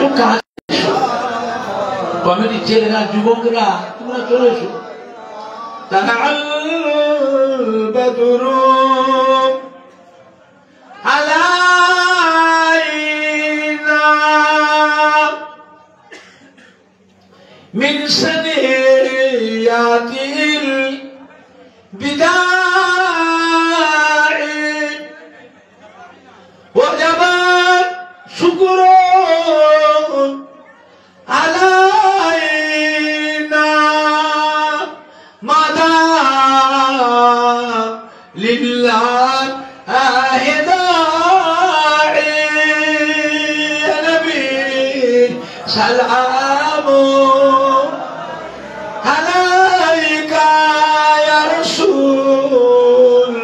একটু কাজ কমিটি ছেলেরা যুবকরা তোমরা চলে এসো তাআল বাদরু আলাইনা মিন সানিয়াতিল বিদাই ওয়াজাবা শুকরু আলাইনা মাদা লিল্লাহ আহদাই নবী সালামু আলাইকা ইয়া রাসূল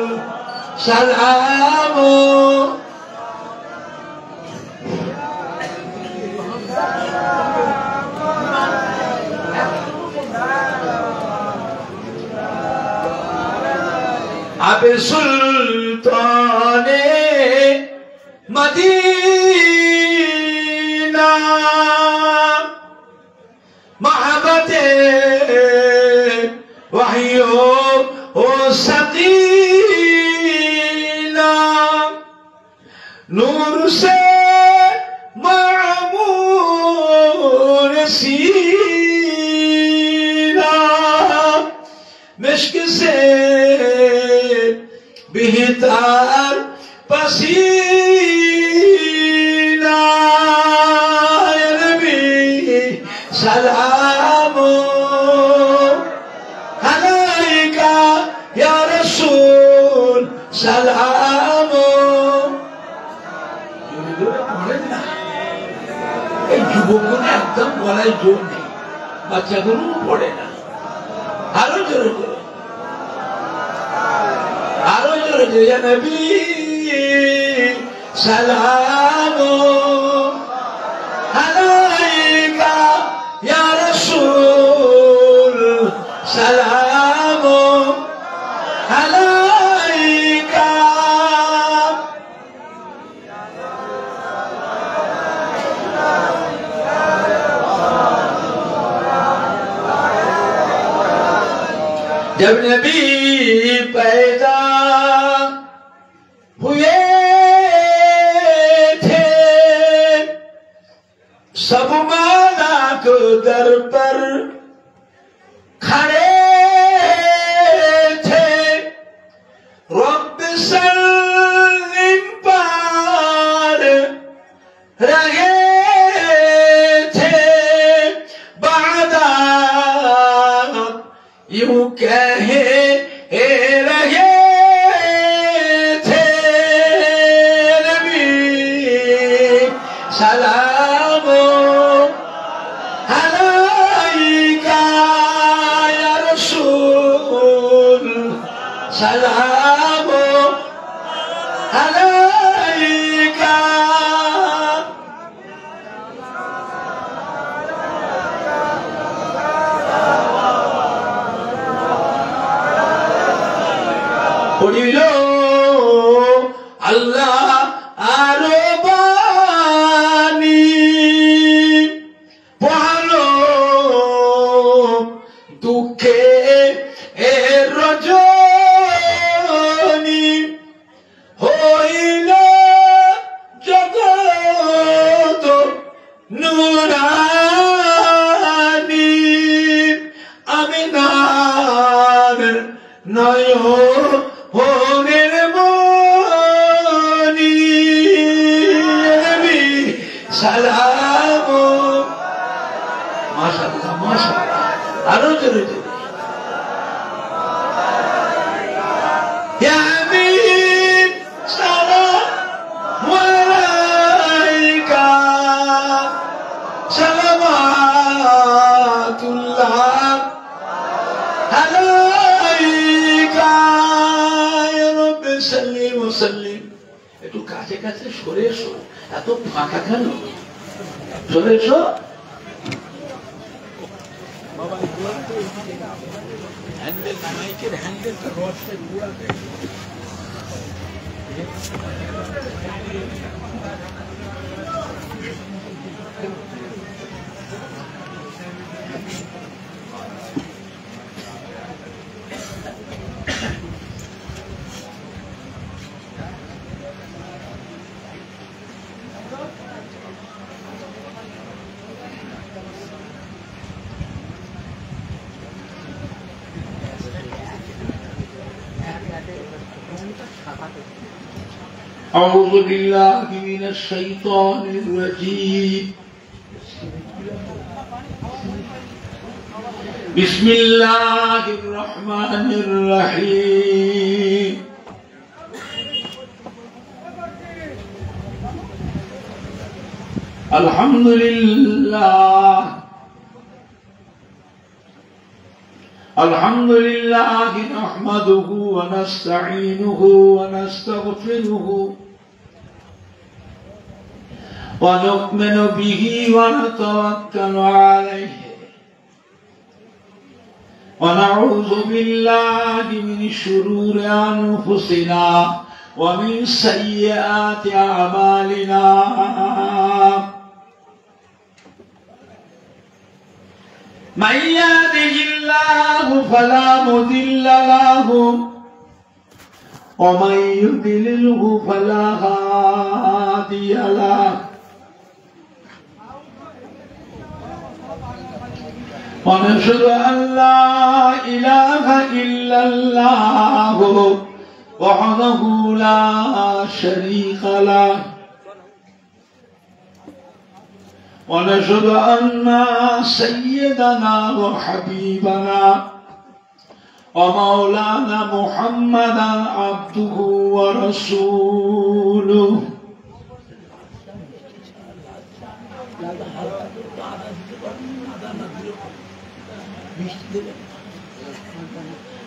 সালামু আবে সুলতানে মদিনা মাহবতে ওয়াহিয়ো ও সকিনা নূর সে মামুর सीना मिश्क से बेहतर पसीना या नबी सलामो अलैका या रसूल सलामो এই যুবকগুলো একদম গলায় জোর নেই বাচ্চাগুলো পড়ে না আরো জোরে জোরে ইয়া নবী সালামু আলাইকা ইয়া রাসূল সালামু আলাইকা जब नबी पैदा हुए थे सब मालाक दर पर खड़े थे रब सल्लिम पर रहे थे बादा यूं कहे रहे थे नबी सलामो अलैका या रसूल सलामो अलैका পড়িল আল্লাহ আরো বাণী পড়ালো দুঃখে এর রজনী হইল জগৎ নুরানী আমিনার নয়ন হোনের মনি নবী সালামু মাশাআল্লাহ মাশাআল্লাহ আরো জোরে জোরে ইয়া আমিন সালামু আলাইকা সালামাতুল্লাহ আলাইকা ইয়া রাব্বি সাল্লিম ওয়া সাল্লিম একটু কাছে কাছে সরে এসো এত ফাঁকা কেন সরে এসো বাবা হ্যান্ডেল মাইকের হ্যান্ডেলটা রডটা ঘোরা দেয় أعوذ بالله من الشيطان الرجيم بسم الله الرحمن الرحيم الحمد لله نحمده ونستعينه ونستغفره ونؤمن به ونتوكل عليه ونعوذ بالله من شرور أنفسنا ومن سيئات أعمالنا من يهده الله فلا مضل له ومن يضلله فلا هادي له ونشهد أن لا إله إلا الله وحده لا شريك له ونشهد أن سيدنا وحبيبنا ومولانا محمدا عبده ورسوله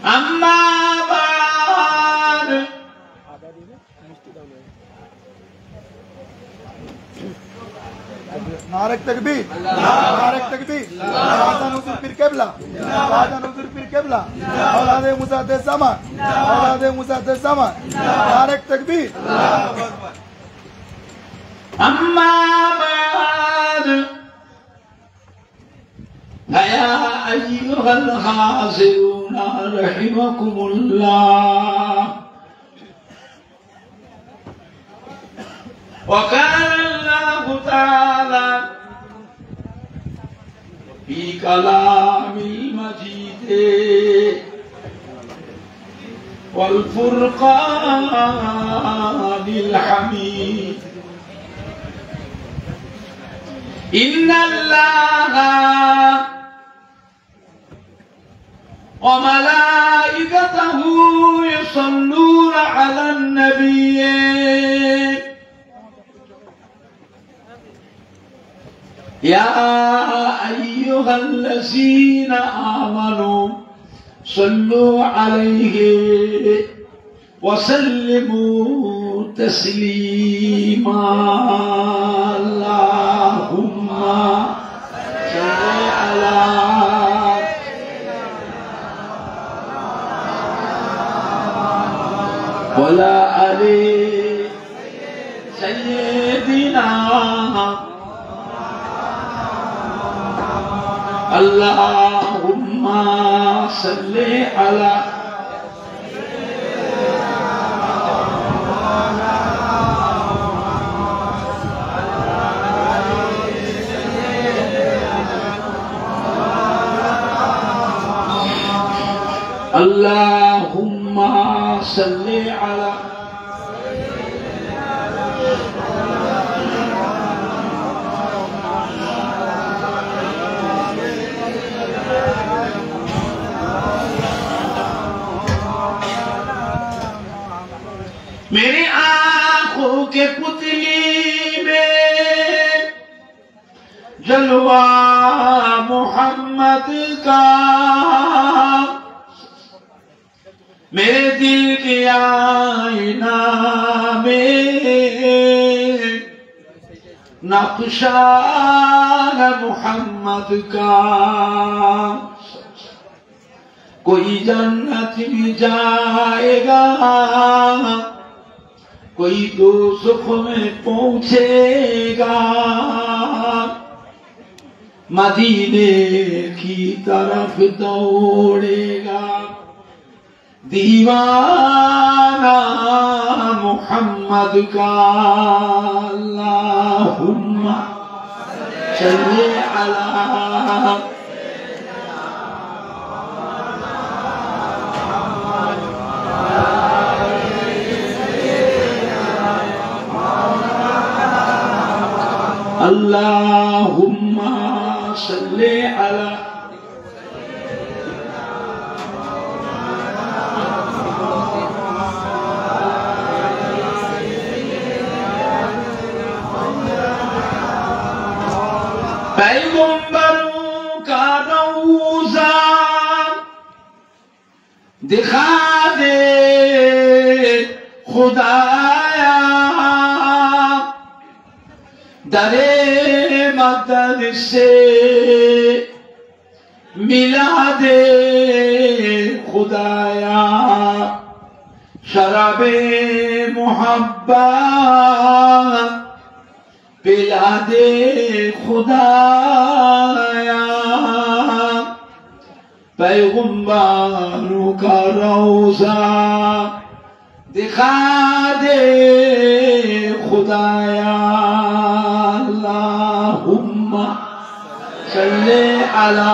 أما بعد नारक तकबीर नारक तकबीर आजान हुजूर पीर क़िबला आजान हुजूर पीर क़िबला औलादे मुजाद्दिद ज़मान औलादे मुजाद्दिद ज़मान नारक तकबीर أما بعد فيا أيها الحاضرون رحمكم الله وقال الله تعالى في كلام المجيد والفرقان الحميد إن الله وملائكته يصلون على النبي يا أيها الذين آمنوا صلوا عليه وسلموا تسليما اللهم صل على ولا علي سيدنا اللهم صل على اللهم صل على मेरी आंखों के पुतली में जलवा मोहम्मद का मेरे दिल के आईना में नक्शा है मोहम्मद का कोई जन्नत में जाएगा कोई दोज़ख में पहुंचेगा मदीने की तरफ दौड़ेगा दीवाना मोहम्मद का अल्लाहुम्मा सल्ली अला अल्लाहुम्मा सल्ले अला पैगंबरों का रौज़ा दिखा दे खुदाया दरे मदद से मिला दे खुदाया शराबे मोहब्बत पिला दे खुदाया पैगंबरों का रौज़ा दिखा दे खुदाया अल्लाहुम्मा सल्ले अला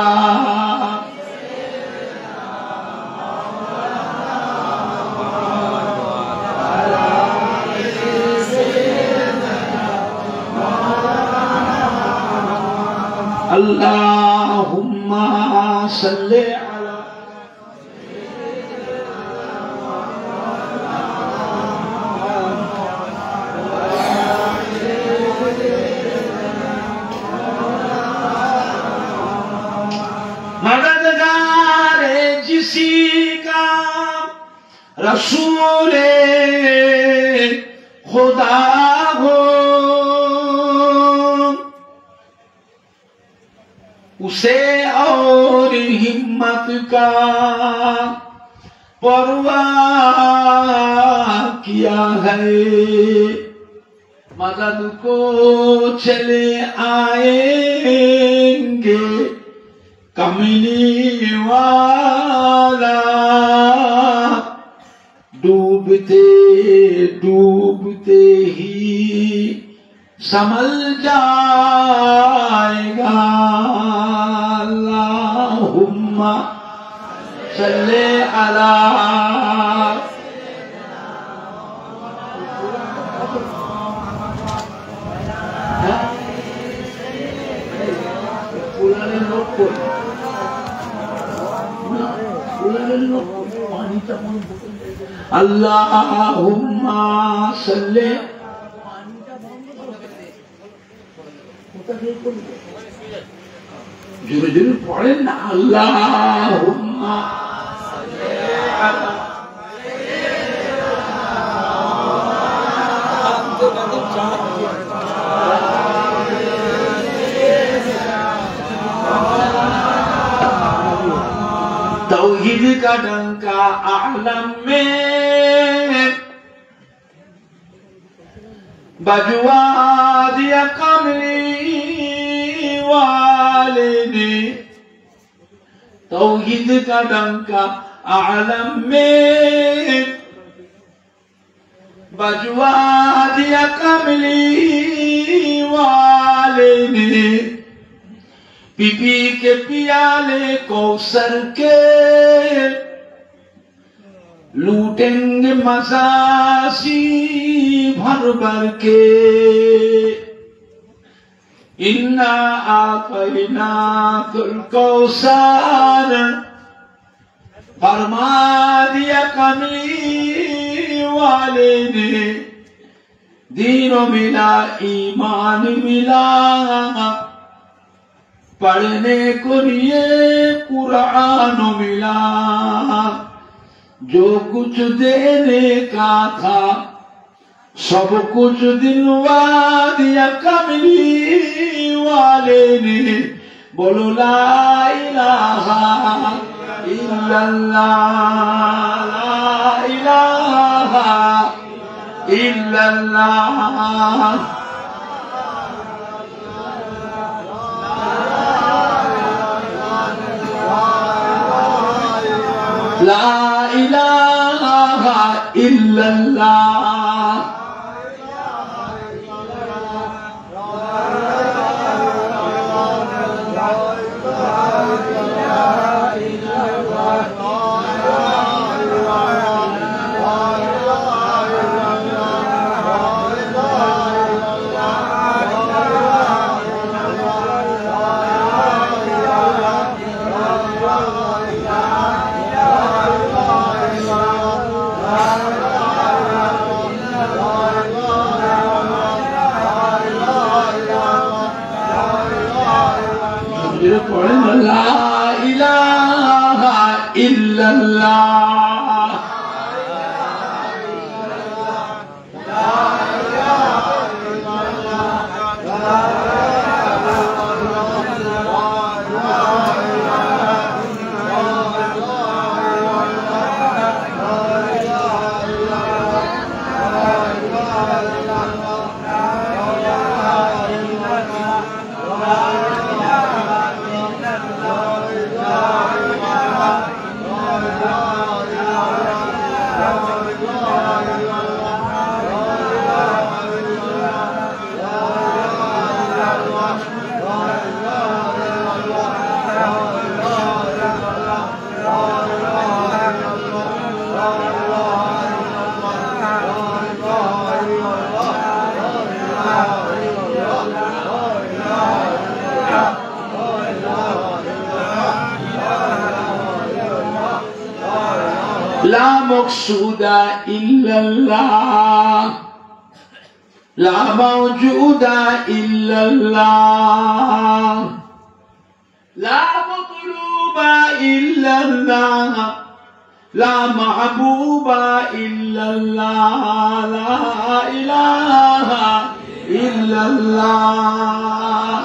अल्लाहुम्मा सल्ले अला मददगारे जिसी का रसूले खुदा हो उसे और हिम्मत का परवाह किया है मदद को चले आएंगे कमली वाला डूबते डूबते ही संभल जाएगा अल्लाहुम्मा सल्ले अला अल्लाहुम्मा सल्ले जुरे जुरे पढ़ें ना अल्लाहुम्मा तौहीद का डंका आलम में बजवा दिया कमली वाले ने तौहीद का डंका आलम में बजवा दिया कमली वाले ने पीपी के पियाले कौसर के लूटेंगे मजासी भर भर के इन्ना आकैना कुल कौसर फरमा दिया कमली वाले ने दीनों मिला ईमान मिला पढ़ने को लिए कुरान मिला जो कुछ देने का था सब कुछ दिलवा दिया कमली वाले ने बोलो ला इलाहा इल्लल्लाह ला इलाहा इल्लल्लाह ला इलाहा इल्लल्लाह জোরে পড়েন লা ইলাহা ইল্লাল্লাহ। لا مقصود إلا الله لا موجود إلا الله لا مطلوب إلا الله لا محبوب إلا الله لا إله إلا الله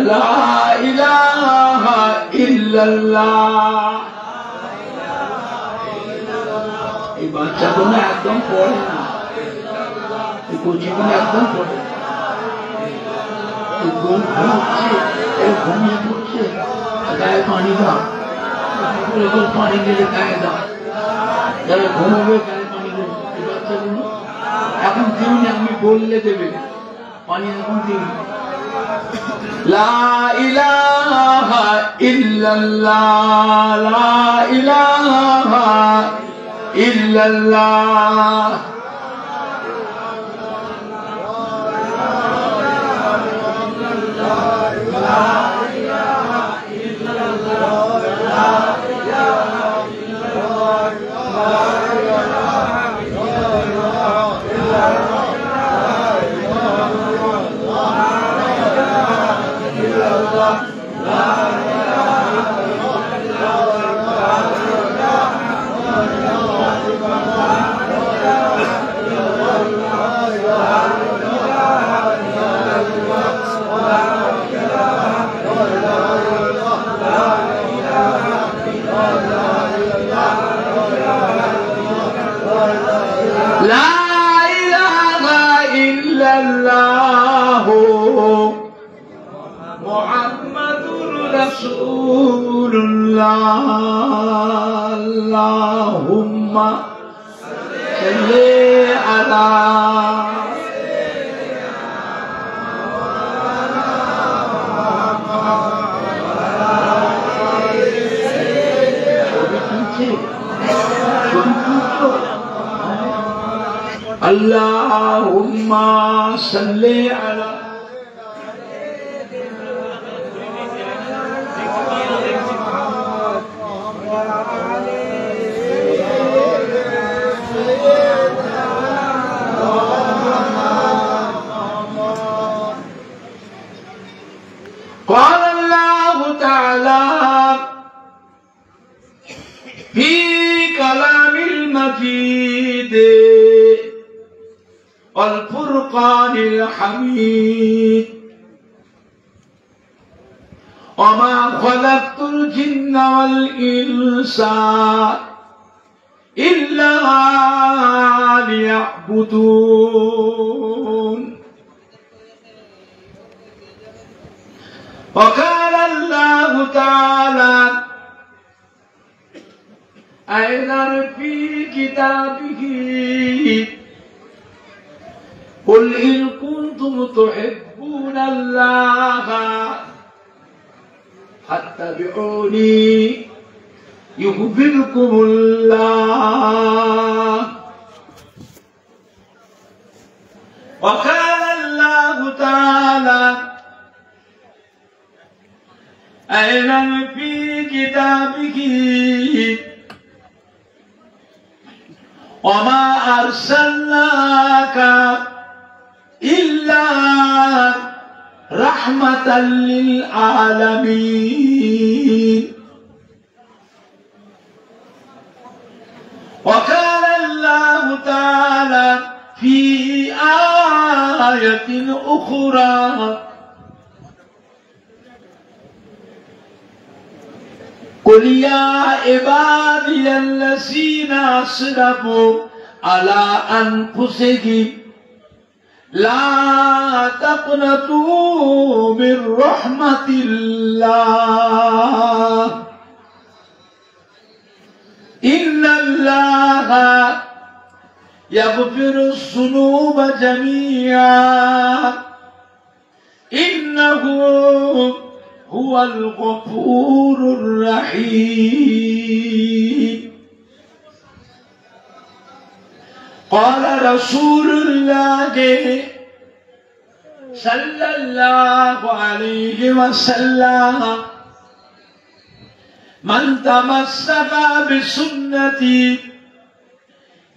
لا إله إلا الله এই বাচ্চাগুলো একদম পড়ে না, এই কোচিগুলো একদম পড়ে না, ঘুমিয়ে পড়ছে, গায়ে পানি দাও, পানি গেলে গায়ে দাও, যারা ঘুমাবে গায়ে পানি দেবে। এই বাচ্চাগুলো এখন দিন আমি বললে দেবে পানি, এখন দিন لا إله إلا الله لا إله إلا الله اللهم صل على اللهم صل على قال الله تعالى في كلام المجيد والفرقان الحميد وما خلقت الجن والإنس إلا ليعبدون وقال الله تعالى أيضا في كتابه قل إن كنتم تحبون الله فاتبعوني يحببكم الله وقال الله تعالى أيضا في كتابه وما أرسلناك إلا رحمة للعالمين وقال الله تعالى في آية أخرى قل يا عبادي الذين أسرفوا على أنفسهم لا تقنطوا من رحمة الله إن الله يغفر الذنوب جميعا إنه هو الغفور الرحيم قال رسول الله صلى الله عليه وسلم من تمسك بسنتي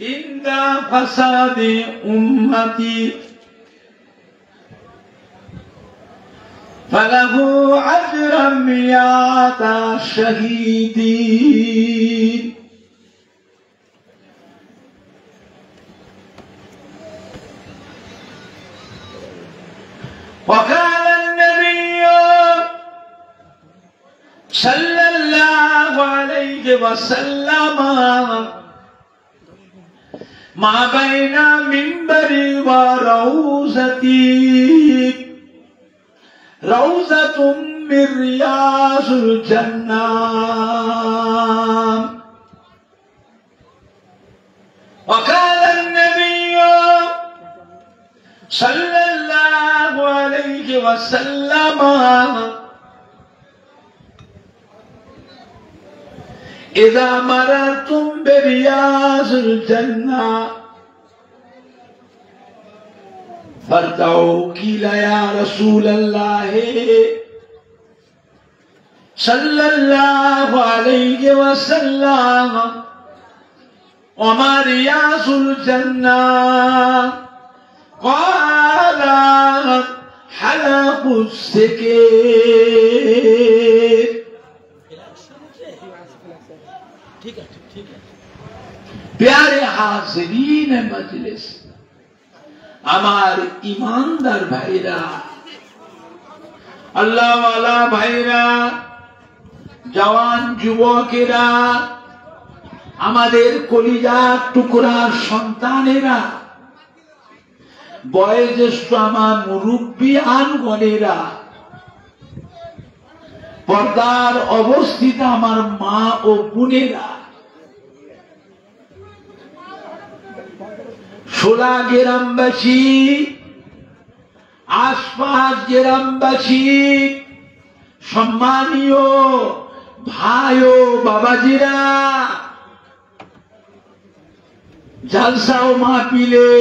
عند فساد أمتي فله أجر 100 شهيدين وقال النبي صلى الله عليه وسلم ما بين منبري وروزتي روزة من رياض الجنة وقال النبي صلى الله عليه وسلم إذا مررتم برياض الجنة فارتعوا قيل يا رسول الله صلى الله عليه وسلم وما رياض الجنة قال حلق السكين प्यारे हाज़रीन मजलिस আমার ইমানদার ভাইরা আল্লাহ ওয়ালা ভাইরা জওয়ান যুবকেরা আমাদের কলিজার টুকরা সন্তানেরা বয়োজ্যেষ্ঠ আমার মুরব্বিয়ানগণেরা পর্দার অবস্থিত আমার মা ও বোনেরা শোলা গ্রামবাসী আশপাশ গ্রামবাসী সম্মানীয় ভাই ও বাবাজিরা জলসা ও মাহফিলে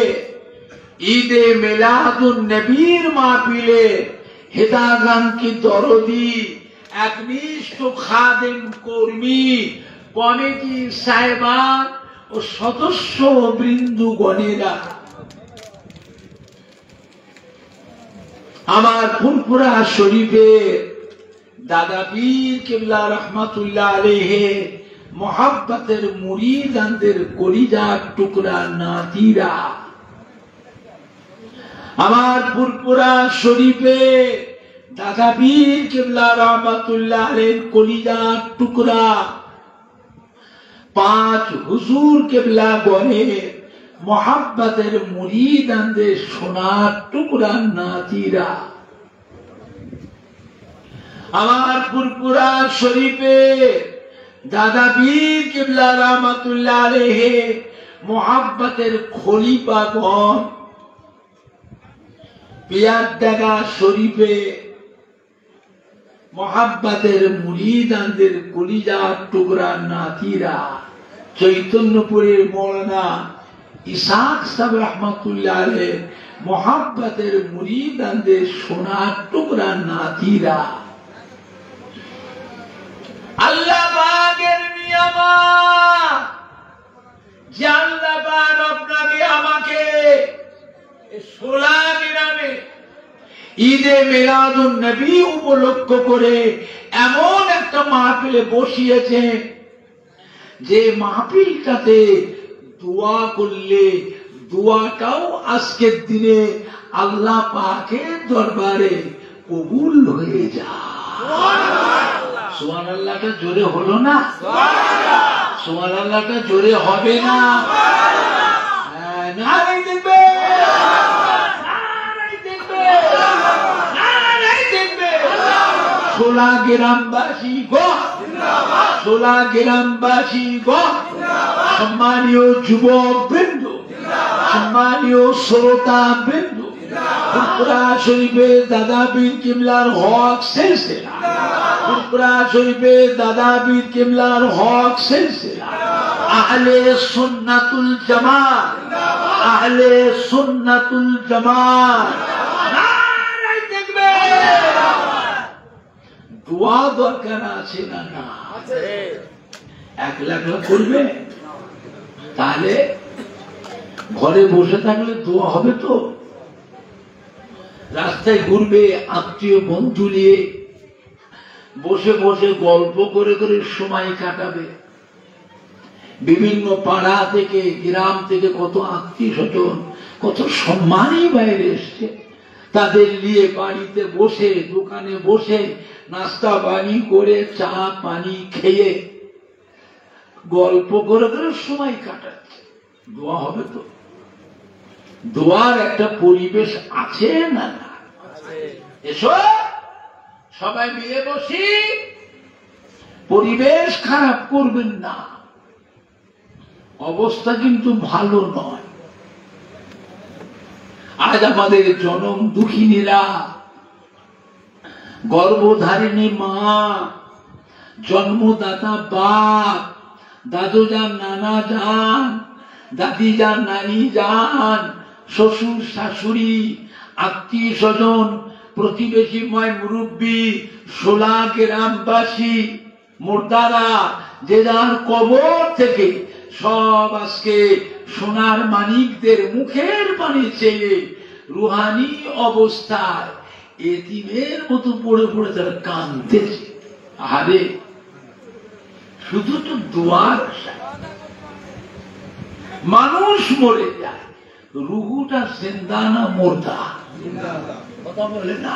ঈদে মিলাদুন নবীর মাহফিলে হেদাগানকি দরদি একনিষ্ঠ খাদেম কর্মী কমিটি সাহেবান ও সদস্য বৃন্দগণেরা আমার ফুরফুরা শরীফে দাদা পীর কিবলা রহমাতুল্লাহ আলাইহি মোহাব্বতের মুরিদানদের কলিজার টুকরা নাতিরা আমার ফুরফুরা শরীফে দাদা পীর কিবলা রহমাতুল্লাহ আলাইহির কলিজার টুকরা पांच हुजूर किबला गणे मोहब्बतेर मुरीदानদের সোনার টুকরা নাতিরা আমার ফুরফুরা শরীফে দাদা পীর কিবলা রহমাতুল্লাহ আলাইহি মোহাব্বতের খলিফাগণ, পিয়ারডাঙ্গা শরীফে মোহাব্বতের মুরিদানদের কলিজার টুকরা নাতিরা, চৈতন্যপুরের মৌলানা ইসাক সাহেব রহমাতুল্লাহ আলাইহি মোহাব্বতের মুরিদানদের সোনার টুকরা নাতিরা, আল্লাহ পাকের নিয়ামত যে আল্লাহ পাক আপনাকে আমাকে 16 গ্রামে ঈদে মিলাদুন নবী উপলক্ষ করে এমন একটা মাহফিলে বসিয়েছে যে মাহফিলটাতে দোয়া করলে দোয়াটাও আজকের দিনে আল্লাহ পাকের দরবারে কবুল হয়ে যায়। সুবহানাল্লাহটা জোরে হলো না? সুবহানাল্লাহটা জোরে হবে না? নারাই দেখবে, নারাই দেখবে, নারাই দেখবে। 16 গ্রামবাসী গো, 16 গ্রামবাসী গো, সম্মানীয় যুবক বৃন্দ, সম্মানীয় শ্রোতা বৃন্দ, ফুরফুরা শরীফে দাদা পীর কিবলার হক সিলসিলা, ফুরফুরা শরীফে দাদা পীর কিবলার হক সিলসিলা, আহলে সুন্নাতুল জামাত, আহলে সুন্নাতুল জামাত, নারাই দেখবে। দোয়া দরকার আছে না? না, একলা একলা করবে? তাহলে ঘরে বসে থাকলে দোয়া হবে তো? রাস্তায় ঘুরবে, আত্মীয় বন্ধু নিয়ে বসে বসে গল্প করে করে সময় কাটাবে। বিভিন্ন পাড়া থেকে, গ্রাম থেকে কত আত্মীয় স্বজন, কত সম্মানী বাইরে এসছে, তাদের নিয়ে বাড়িতে বসে, দোকানে বসে নাস্তা পানি করে, চা পানি খেয়ে গল্প করে করে সময় কাটাচ্ছে। দোয়া হবে তো? দোয়ার একটা পরিবেশ আছে না? না, এসো সবাই মিলে বসি, পরিবেশ খারাপ করবেন না। অবস্থা কিন্তু ভালো নয়। আজ আমাদের জনম দুঃখিনীরা, গর্ভধারিণী মা, জন্মদাতা বাপ, দাদু যান, নানা যান, দাদি যান, নানি যান, শ্বশুর শাশুড়ি, আত্মীয় স্বজন, প্রতিবেশী ময় মুরব্বী, 16 গ্রামবাসী, মুর্দারা, যে যার কবর থেকে সব আজকে সোনার মানিকদের মুখের পানি চেয়ে রুহানি অবস্থায় এতিমের মতো পড়ে পড়ে তারা কাঁদতেছে। আরে শুধু তো দোয়ার মানুষ মরে যায়, রুহুটা জিন্দা না মুর্দা? কথা বলে না?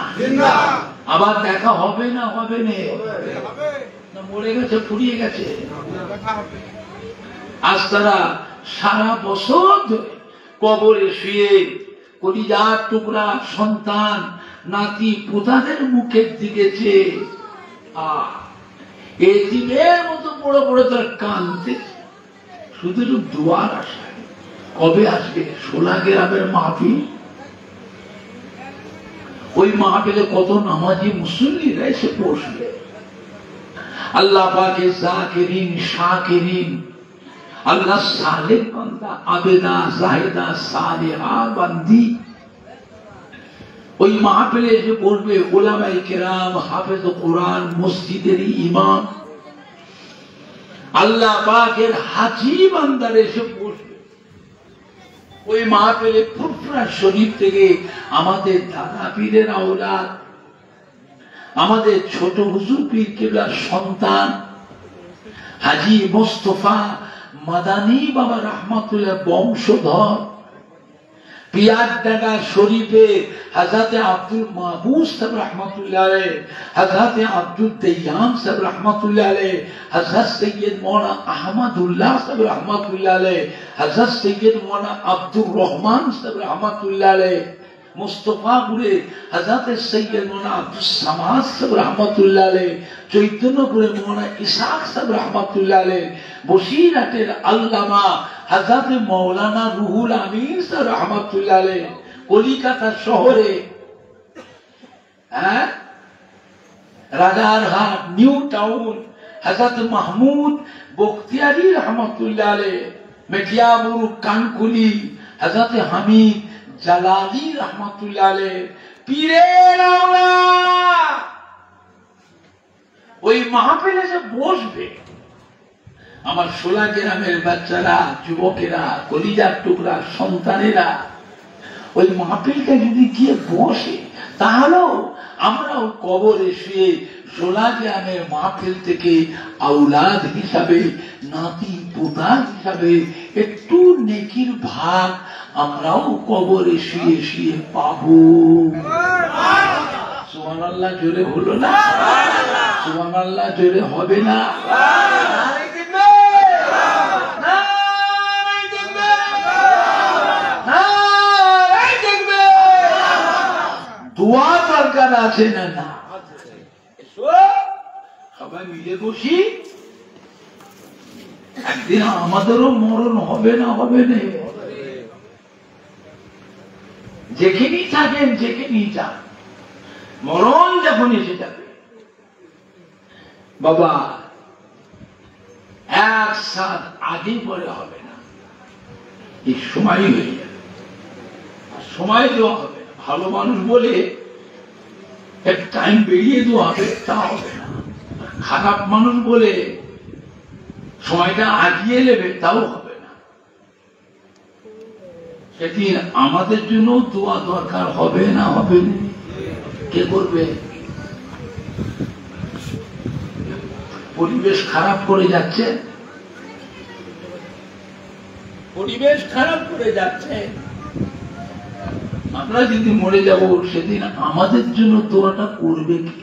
আবার দেখা হবে না? হবে না? মরে গেছে, ফুরিয়ে গেছে? আজ তারা সারা বছর ধরে কবরে শুয়ে কলিজার টুকরা সন্তান, নাতি পোতাদের মুখের দিকে চেয়ে এতিমের মতো পড়ে পড়ে তারা কাঁদতেছে, শুধু দোয়ার আশায়। কবে আসবে 16 গ্রামের মাহফিল? ওই মাহফিলে কত নামাজি মুসল্লিরা এসে বসবে। আল্লাহ পাকের জাকিরিন, শাকিরিন, আল্লাহ সালেহ বান্দা, আবেদা, জাহেদা, সালেহা বান্দি ওই মাহফিলে এসে বসবে। উলামায়ে কেরাম, হাফেজ কোরআন, মসজিদের ইমাম, আল্লাহ পাকের হাজী বান্দার এসে বসবে। ওই মাহফিলে ফুরফুরা শরীফ থেকে আমাদের দাদা পীরের আওলাদ, আমাদের ছোট হুজুর পীর কিবলার সন্তান হাজী মোস্তফা মাদানী বাবা রহমাতুল্লাহ বংশধর, পিয়ারডাঙ্গা শরীফে হযরতে আব্দুল মাহবুব সাহেব রহমাতুল্লাহ আলাইহি, হযরতে আব্দুল দাইয়ান সাহেব রহমাতুল্লাহ আলাইহি, হযরত সৈয়দ মাওলানা আহমদুল্লাহ সাহেব রহমাতুল্লাহ আলাইহি, হযরত সৈয়দ মাওলানা আব্দুর রহমান সাহেব রহমাতুল্লাহ আলাইহি, মুস্তফাপুরে হযরত সৈয়দ মৌলানা আব্দুস সামাদ সাহেব রহমাতুল্লাহ আলাইহ, চৈতন্যপুরে মৌলানা ইসহাক সাহেব রহমাতুল্লাহ আলাইহ, বসিরহাটের আল্লামা হযরত মৌলানা রুহুল আমিন সাহেব রহমাতুল্লাহ আলাইহ, কলিকাতা শহরে রাজারহাট নিউ টাউন হযরত মাহমুদ বখতিয়ারি রহমাতুল্লাহ আলাইহ, মেটিয়াবুরু কানকুলি হযরত হামিদ জালালি রহমাতুল্লাহ আলাইহ, পীরের আওলাদ ওই মাহফিলে যে বসবে, আমার সোলা গ্রামের বাচ্চারা, যুবকেরা, কলিজার টুকরা সন্তানেরা ওই মাহফিলটা যদি গিয়ে বসে, তাহলেও আমরাও কবরে শুয়ে সোলা গ্রামের মাহফিল থেকে আওলাদ হিসাবে, নাতি পোতা হিসাবে একটু নেকির ভাগ আমরাও কবরে শুয়ে শুয়ে পাবো। সুবহানাল্লাহ জোরে হলো না? সুবহানাল্লাহ জোরে হবে না? দোয়া দরকার আছে না? না, সবাই মিলে বসি, একদিন আমাদেরও মরণ হবে না? হবে না? যেখানেই থাকেন, যেখানেই যান, মরণ যখন এসে যাবে, বাবা একসাথ আগে পরে হবে না, এই সময় হয়ে যাবে। সময় দেওয়া হবে না, ভালো মানুষ বলে টাইম বেরিয়ে দেওয়া হবে, তা হবে না। খারাপ মানুষ বলে সময়টা আগিয়ে নেবে, তাও হবে না। সেদিন আমাদের জন্য দোয়া দরকার হবে না? হবে না? কে করবে? পরিবেশ খারাপ করে যাচ্ছে, পরিবেশ খারাপ করে যাচ্ছে। আমরা যদি মরে যাব, সেদিন আমাদের জন্য দোয়াটা করবে কি?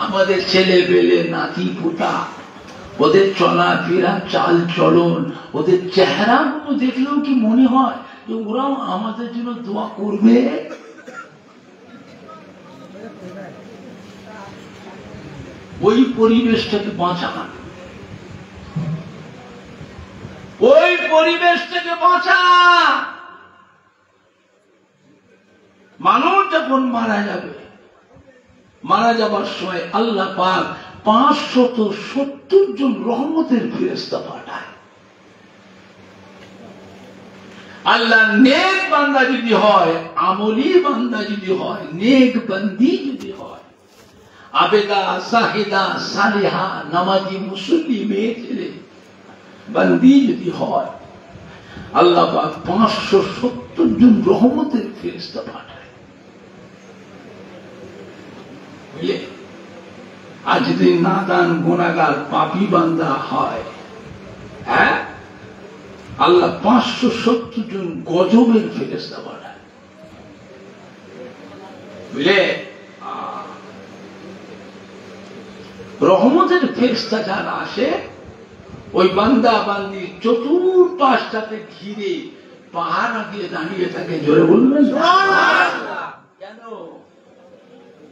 আমাদের ছেলে পেলে, নাতি পোতা, ওদের চলাফেরা, চাল চলন, ওদের চেহারা গুলো দেখলেও কি মনে হয় যে ওরাও আমাদের জন্য দোয়া করবে? ওই পরিবেশটাকে বাঁচান, ওই পরিবেশটাকে বাঁচান। মানুষ যখন মারা যাবে, মারা যাবার সময় আল্লাহ পাক 570 জন রহমতের ফেরেশতা পাঠায়। আল্লাহ নেক বান্দা যদি হয়, আমলি বান্দা যদি হয়, নেক বান্দি যদি হয়, আবেদা, সাহিদা, সালেহা, নামাজি, মুসল্লি, মেয়ে ছেলে বান্দি যদি হয়, আল্লাহ পাক 570 জন রহমতের ফেরেশতা পাঠায়। আর যদি নাদান, গুনাহগার, পাপী বান্দা হয়, হ্যাঁ, আল্লাহ 570 জন গজবের ফেরেশতা পাঠায়। বুঝলে? রহমতের ফেরেশতা যারা আসে, ওই বান্দা বান্দি চতুর্পাশটাতে ঘিরে পাহারা দিয়ে দাঁড়িয়ে থাকে। জোরে বলবেন? কেন?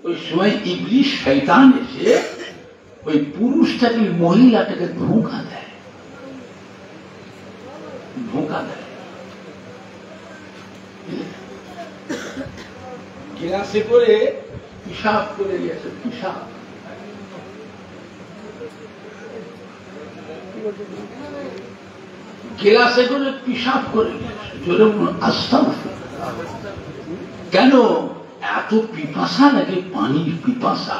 ওই সময় ইবলিশ শয়তান এসে ওই পুরুষটাকে, মহিলাটাকে ধোঁকা দেয়, ধোঁকা দেয়। গ্লাসে করে পিশাব করে গেছে, পিশাব। গ্লাসে করে পিশাব করে গেছে। জোরে বলুন আস্তাগফিরুল্লাহ। কেন? এত পিপাসা লাগে, পানির পিপাসা।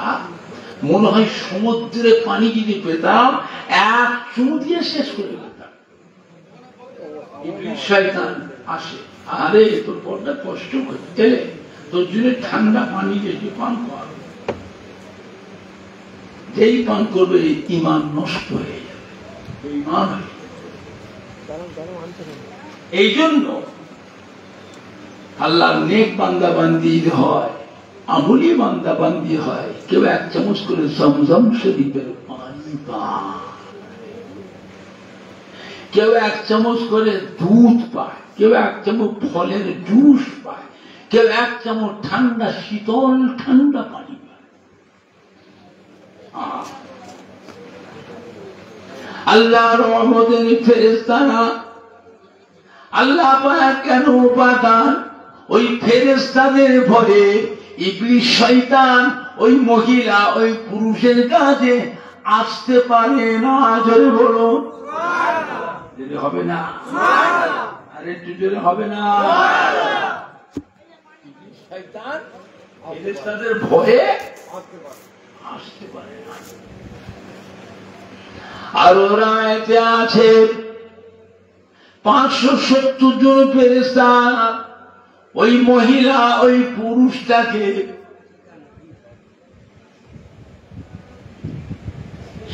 মনে হয় সমুদ্রে পানি যদি পেতাম, এক চুমু দিয়ে শেষ করে দিতাম। ইবলিশ শয়তান আসে, আরে তোর বড়টা কষ্ট করতে, তোর জন্য ঠান্ডা পানি বেশি পান কর। যেই পান করবে ঈমান নষ্ট হয়ে যাবে, ঈমান। এই জন্য আল্লাহ নেক বান্দা বান্দি হয়, আমলি বান্দা বান্দি হয়, কেউ 1 চামচ করে জমজম শরীফের পানি পায়। কেউ 1 চামচ করে দুধ পায়, কেউ 1 চামচ ফলের জুস পায়, কেউ 1 চামচ ঠান্ডা শীতল ঠান্ডা পানি পায়। আল্লাহর রহমতের ফেরেশতারা আল্লাহ পাক কেন পাঠান? ওই ফেরেশতাদের ভয়ে ইবলিস শয়তান ওই মহিলা ওই পুরুষের কাছে আসতে পারে না। জোরে বলো যদি হবে না, আর একটু জোরে হবে না। শয়তান ফেরেশতাদের ভয়ে আসতে পারে না। আর ওরা এতে আছে 570 জন ফেরেশতা ওই মহিলা ওই পুরুষটাকে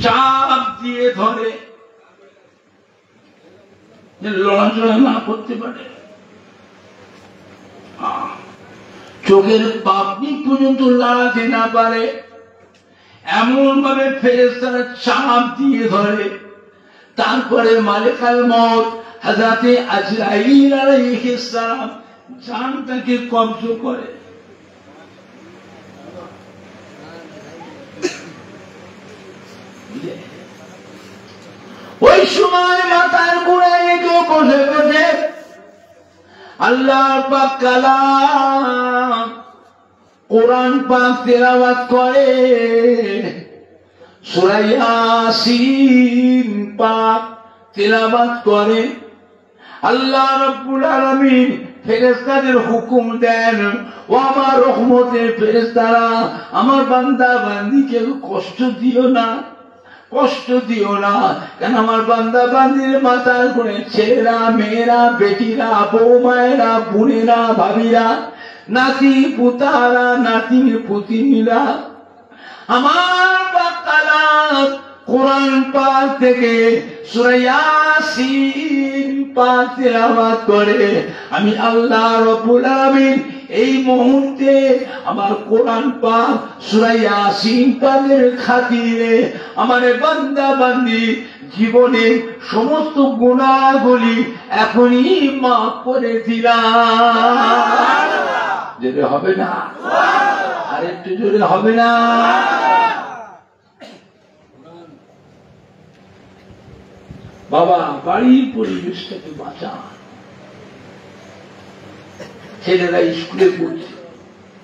চাপ দিয়ে ধরে, লড়াচড়া না করতে পারে, চোখের পাপড়ি পর্যন্ত লড়াতে না পারে, এমন ভাবে ফেরেশতারা চাপ দিয়ে ধরে। তারপরে মালিকাল মউত হযরতে আজরাইল আলাইহিস সালাম জানটাকে কবজ করে। ওই সময় মাথার গোড়ায় কেউ বসে বসে আল্লাহর পাক কালাম কোরআন পাক তেলাওয়াত করে। সূরা ইয়াসিন পাক তেলাওয়াত করে। আল্লাহ রাব্বুল আলামিন ফেরেশতাদের হুকুম দেন, ও আমার রহমতের ফেরেশতারা, আমার বান্দা বান্দীকে কষ্ট দিও না, কষ্ট দিও না। কেন আমার বান্দা বান্দির মাথার করে ছেলেরা, মেয়েরা, বেটিরা, বৌমায়েরা, বোনেরা, ভাবিরা, নাতি পুতারা, নাতির পুতিরা আমার বাকালা কোরআন পাক থেকে সূরা ইয়াসিন পাক তেলাওয়াত করে। আমি আল্লাহ রাব্বুল আলামিন এই মুহূর্তে আমার কোরআন পাক সূরা ইয়াসিন পাকের খাতিরে আমার বান্দা বান্দি জীবনের সমস্ত গুনাহগুলি এখনই মাফ করে দিলাম। যেতে হবে না, আর একটু জোরে হবে না। বাবা বাড়ির পরিবেশটাকে বাঁচান। ছেলেরা স্কুলে পড়ছে,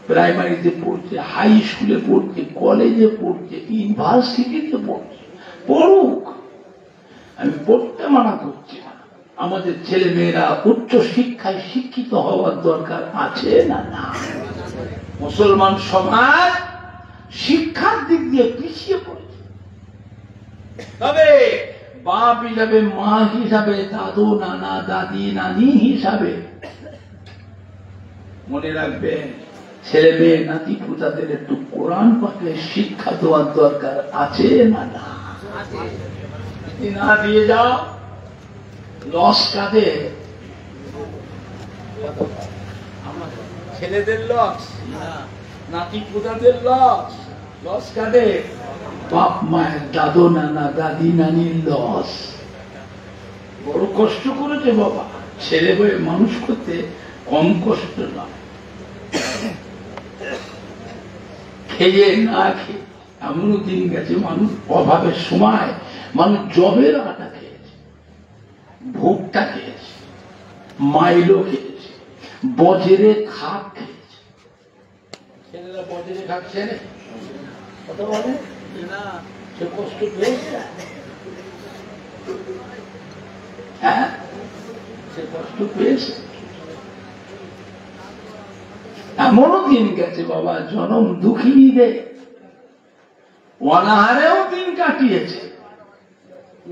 প্রাইমারিতে পড়ছে, হাই স্কুলে পড়ছে, কলেজে পড়ছে, ইউনিভার্সিটিতে পড়ছে, পড়ুক, আমি পড়তে মানা করছি না। আমাদের ছেলে মেয়েরা উচ্চ শিক্ষায় শিক্ষিত হওয়ার দরকার আছে না? না। মুসলমান সমাজ শিক্ষার দিক দিয়ে পিছিয়ে পড়েছে। তবে বাপ হিসাবে, মা হিসাবে, দাদু নানা দাদি নানি হিসাবে মনে রাখবেন, ছেলে মেয়ে নাতি পুতাদের একটু কোরআন পাকে শিক্ষা দেওয়ার দরকার আছে না? না। না দিয়ে যাও, লস কাদের? ছেলেদের লস, নাতি পুতাদের লস। লস কাদের? বাপ মায়ের, দাদু নানা দাদি নানির লস। বড় কষ্ট করেছে বাবা, ছেলে বয়ে মানুষ করতে কম কষ্ট নয়। খেয়ে না খেয়ে এমনও দিন গেছে মানুষ অভাবের সময় মানুষ জবের আটা খেয়েছে, ভুট্টা খেয়েছে, মাইলো খেয়েছে, বজরে খাপ খেয়েছে। ছেলেরা বজরে খাচ্ছে না, কথা বলে না, সে কষ্ট পেয়েছে। হ্যাঁ, সে কষ্ট পেয়েছে। এমনও দিন গেছে বাবা, জনম দুঃখিনীদের অনাহারেও দিন কাটিয়েছে,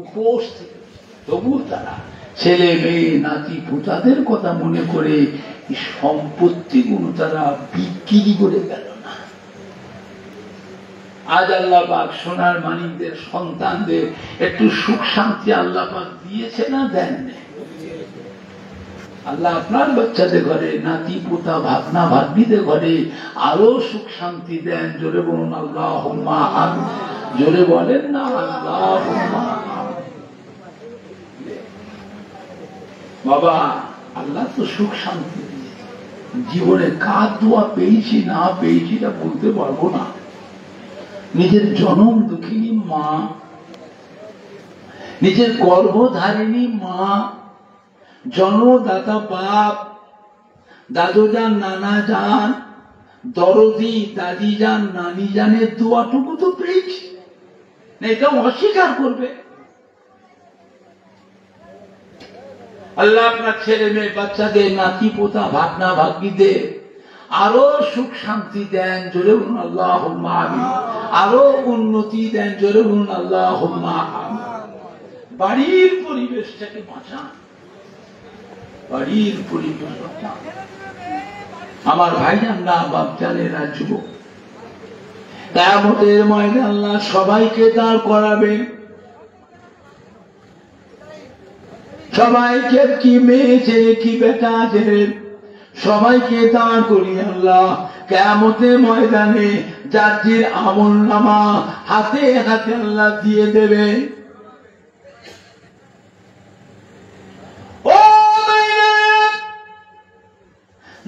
উপোস থেকে। তবু তারা ছেলে মেয়ে নাতি পুতাদের কথা মনে করে সম্পত্তিগুলো তারা বিক্রি করে গেল না। আজ আল্লাহ পাক সোনার মানিকদের সন্তানদের একটু সুখ শান্তি আল্লাহ পাক দিয়েছে না দেন? আল্লাহ আপনার বাচ্চাদের ঘরে, নাতি পোতা ভাবনা ভাগ্নিদের ঘরে আরো সুখ শান্তি দেন। জোরে বলুন আল্লাহুম্মা আমিন। জোরে বলেন না আল্লাহুম্মা আমিন। বাবা আল্লাহ তো সুখ শান্তি জীবনে কার দোয়া পেয়েছি না পেয়েছি এটা বলতে পারবো না। নিজের জনম দুঃখিনী মা, নিজের গর্ভধারিণী মা, জন্মদাতা বাপ, দাদু যান, নানা যান, দরদি দাদি যান, নানি জানের দোয়াটুকু তো পেয়েছি, এটা অস্বীকার করবে? আল্লাহ আপনার ছেলে মেয়ে বাচ্চাদের, নাতি পোতা, ভাগনা ভাগ্নিদের আরো সুখ শান্তি দেন, জোরে বলুন আল্লাহুম্মা আমিন। আরো উন্নতি দেন, জোরে বলুন আল্লাহুম্মা আমিন। বাড়ির পরিবেশটাকে বাঁচান, বাড়ির পরিবেশ বাঁচান। আমার ভাইজান না বাপজানেরা যুবক, কিয়ামতের ময়দানে আল্লাহ সবাইকে দাঁড় করাবেন। সবাইকে, কি মেয়ে ছেলে কি বেটা ছেলে সবাইকে দাঁড় করিয়ে আল্লাহ কিয়ামতের ময়দানে যার আমল নামা হাতে হাতে আল্লাহ দিয়ে দেবে। ও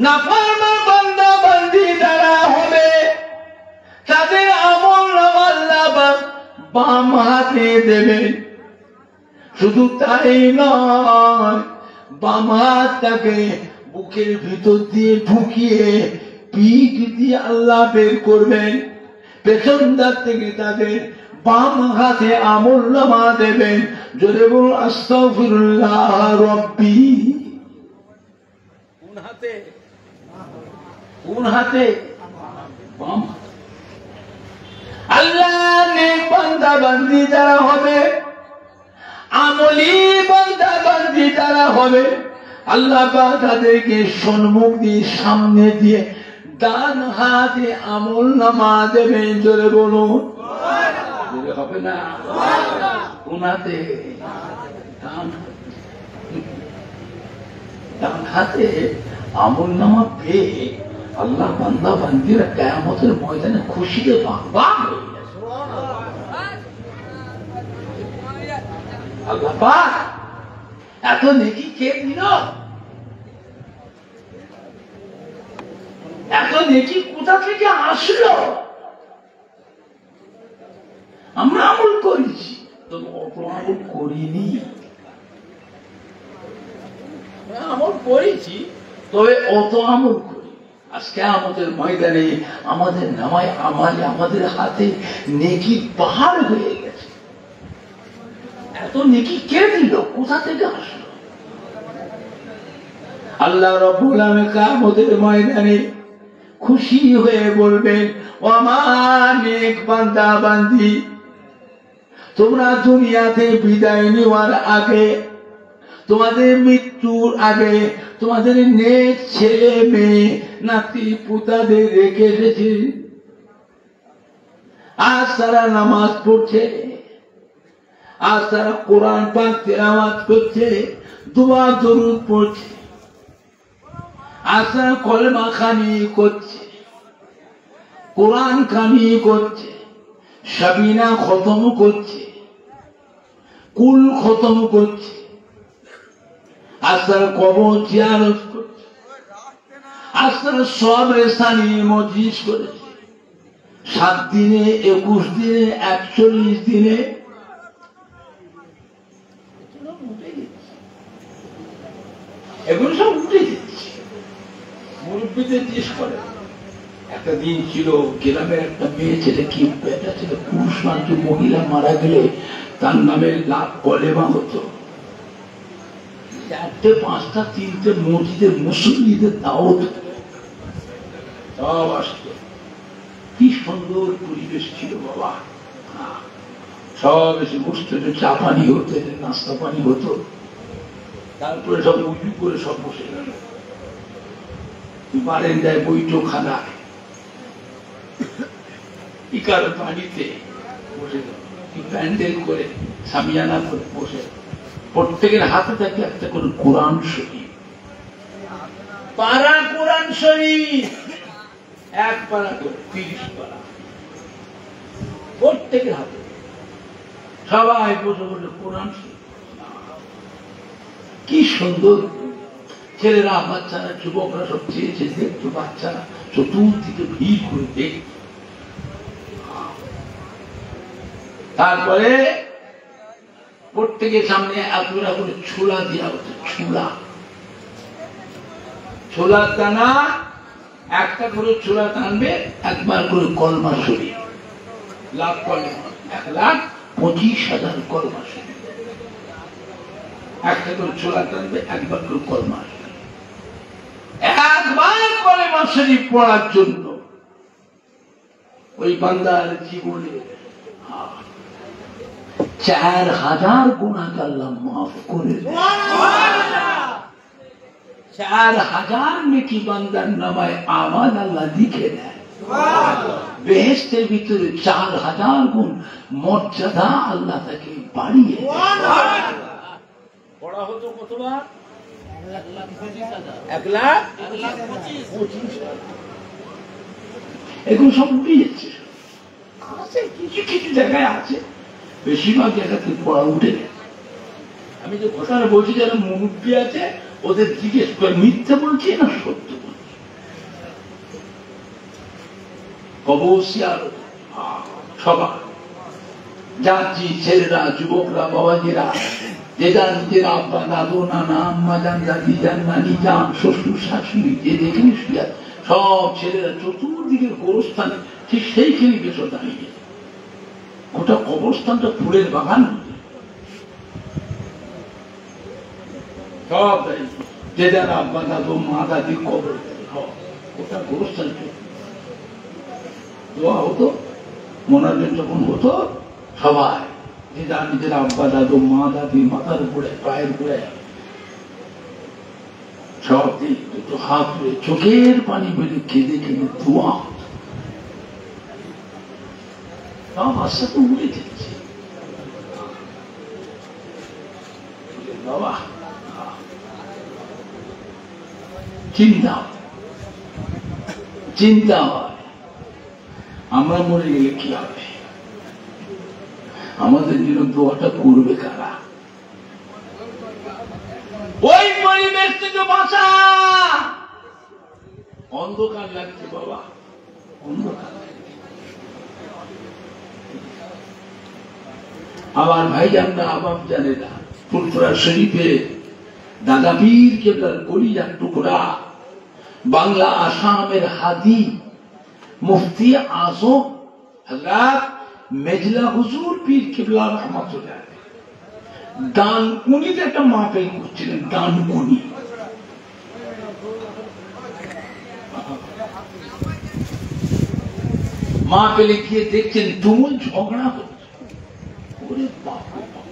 নাফরমান বান্দা বান্দি যারা হবে তাদের আমল নামা আল্লাহ বাম হাতে দেবেন। শুধু তাই নয়, বাম হাতটাকে বুকের ভিতর দিয়ে ঢুকিয়ে পিঠ দিয়ে আল্লাহ বের করবেন। পেছন দিক থেকে তাদের বাম হাতে আমল নামা দেবেন। জোরে বলুন আস্তাগফিরুল্লাহ রব্বি। কোন হাতে? কোন হাতে? বাম। আল্লাহ নেক বান্দা বান্দি যারা হবে, আমলি বান্দা বান্দি যারা হবে, আল্লাহ পাক তাদেরকে সম্মুখ দিয়ে সামনে দিয়ে ডান হাতে আমল নামা দেবেন। জোরে বলুন, জোরে হবে না? কোন হাতে? ডান হাতে আমল নামা পেয়ে আল্লাহ বান্দা বান্দিরা কিয়ামতের ময়দানে খুশিতে বাগবাগ হয়ে গেছে। আল্লাহ পাক এত নেকি কে দিল? এত নেকি কোথা থেকে আসলো? আমরা আমল করেছি, তবে অত আমল করিনি। আমল করেছি, তবে অত আমল করি। আজকে আমাদের ময়দানে আমাদের নামায় আমালে আমাদের হাতে নেকি পাহাড় হয়ে গেছে। এত নেকি কে দিল? কোথা থেকে আসলো? আল্লাহ রাব্বুল আলামিন কিয়ামতের ময়দানে খুশি হয়ে বলবেন, ও আমার নেক বান্দা বান্দি, তোমরা দুনিয়াতে বিদায় নেওয়ার আগে, তোমাদের মৃত্যুর আগে তোমাদের নেক ছেলে মেয়ে নাতি পুতাদের রেখে এসেছে। আজ তারা নামাজ পড়ছে, আজ তারা কোরআন পাক তেলাওয়াত করছে, দোয়া দরুদ পড়ছে, আজ তারা কলেমা খানি করছে, কোরআন খানি করছে, সাবিনা খতম করছে, কুল খতম করছে, আজ তারা কবর জিয়ারত করছে, আজ তারা সব রেস্তানি মজলিস করেছে। 7 দিনে, 21 দিনে, 41 দিনে এগুলো সব উঠে দিচ্ছে। মুরব্বীদের জিজ্ঞেস করে, একটা দিন ছিল গ্রামের একটা মেয়ে ছেলে কি বেটা ছিল, পুরুষ মানুষ মহিলা মারা গেলে তার নামের কলেমা হতো। 4টে 5টা 3টে মসজিদের মুসল্লিদের দাওয়াত সব আসতো। কি সুন্দর পরিবেশ ছিল বাবা। সব এসে বসতে, চা পানি হতো, নাস্তা পানি হতো, তারপরে সব উঁচু করে সব বসে গেল বারান্দায় বৈঠকখানা, ইকার পানিতে বসে গেল, প্যান্ডেল করে সামিয়ানা করে বসে, প্রত্যেকের হাতে থাকে একটা করে কোরআন শরীফ, পারা কোরআন শরীফ, 1 পারা করে 30 পারা প্রত্যেকের হাতে, সবাই বসে বসে কোরআন শরীফ। কি সুন্দর ছেলেরা, বাচ্চারা, যুবকরা সব চেয়েছে দেখতো, বাচ্চারা চতুর্দিকে ভিড় করে দেখ। তারপরে প্রত্যেকের সামনে এতটা করে ছোলা দেওয়া হতো, ছোলার দানা, একটা করে ছোলা টানবে, একবার করে কলমা শরীফ, লাভ করলে 1,25,000 কলমা শরীফ, একটা করে ছোলা টানবে, একবার করে কলমা শরীফ, একবার কলমা শরীফ পড়ার জন্য ওই বান্দার জীবনে 4,000 গুনাহ আল্লাহ মাফ করে দেয়। 4,000 নেকি বান্দার নামায় আমাল আল্লাহ লিখে দেয়। বেহেশতের ভিতরে 4,000 গুণ মর্যাদা আল্লাহ তাকে বাড়িয়ে দেয়। পড়া হতো কতবার? 1,25,000। এগুলো সব উঠিয়েছে, কিছু কিছু জায়গায় আছে, বেশিরভাগ জায়গাতে পড়া উঠে গেছে। আমি যে ঘটনা বলছি, যারা মুরব্বী আছে ওদের জিজ্ঞেস করে মিথ্যা বলছি না সত্য বলছি। কবসিয়ার সভা যাচ্ছি, ছেলেরা, যুবকরা, বাবাজিরা, যে যার নিজের আব্বা, দাদু, নানা, আম্মা যান, দাদি যান, নানি যান, শ্বশুর, শাশুড়ি, যে যেখানে শুয়ে সব ছেলেরা চতুর্দিকের গোরস্থানে ঠিক সেইখানে বেশ দাঁড়িয়ে। গোটা কবরস্থানটা ফুলের বাগান, সব যে যারা আব্বা, দাদু, মা, দাদি কবর, গোটা গোরস্থান দোয়া হতো। মোনাজাত যখন হতো, সবাই যে যার নিজের আব্বা, দাদু, মা, দাদি মাথার উপরে, পায়ের উপরে সব দুটো হাত ধরে চোখের পানি বেড়ে কেঁদে কেঁদে দোয়া হতো। সব আশা তো উড়ে যাচ্ছে বাবা। চিন্তা হয় আমরা মরে গেলে কি হবে, আমাদের জন্য দোয়াটা করবে কারা? ওই পরিবেশ থেকে বাঁচা। অন্ধকার লাগছে বাবা, অন্ধকার। আবার ভাইজানরা, আবাব জানেরা, ফুরফুরা শরীফে দাদা পীর কেবলার কলিজার টুকরা, বাংলা আসামের হাদি মুফতি আজম হযরত মেজলা হুজুর পীর কেবলা রহমাতুল্লাহ দানকুনিতে একটা মাহফিল করছিলেন। দানকুনি মাহফিলে গিয়ে দেখছেন তুমুল ঝগড়া হচ্ছে। ওরে বাপ রে বাপ,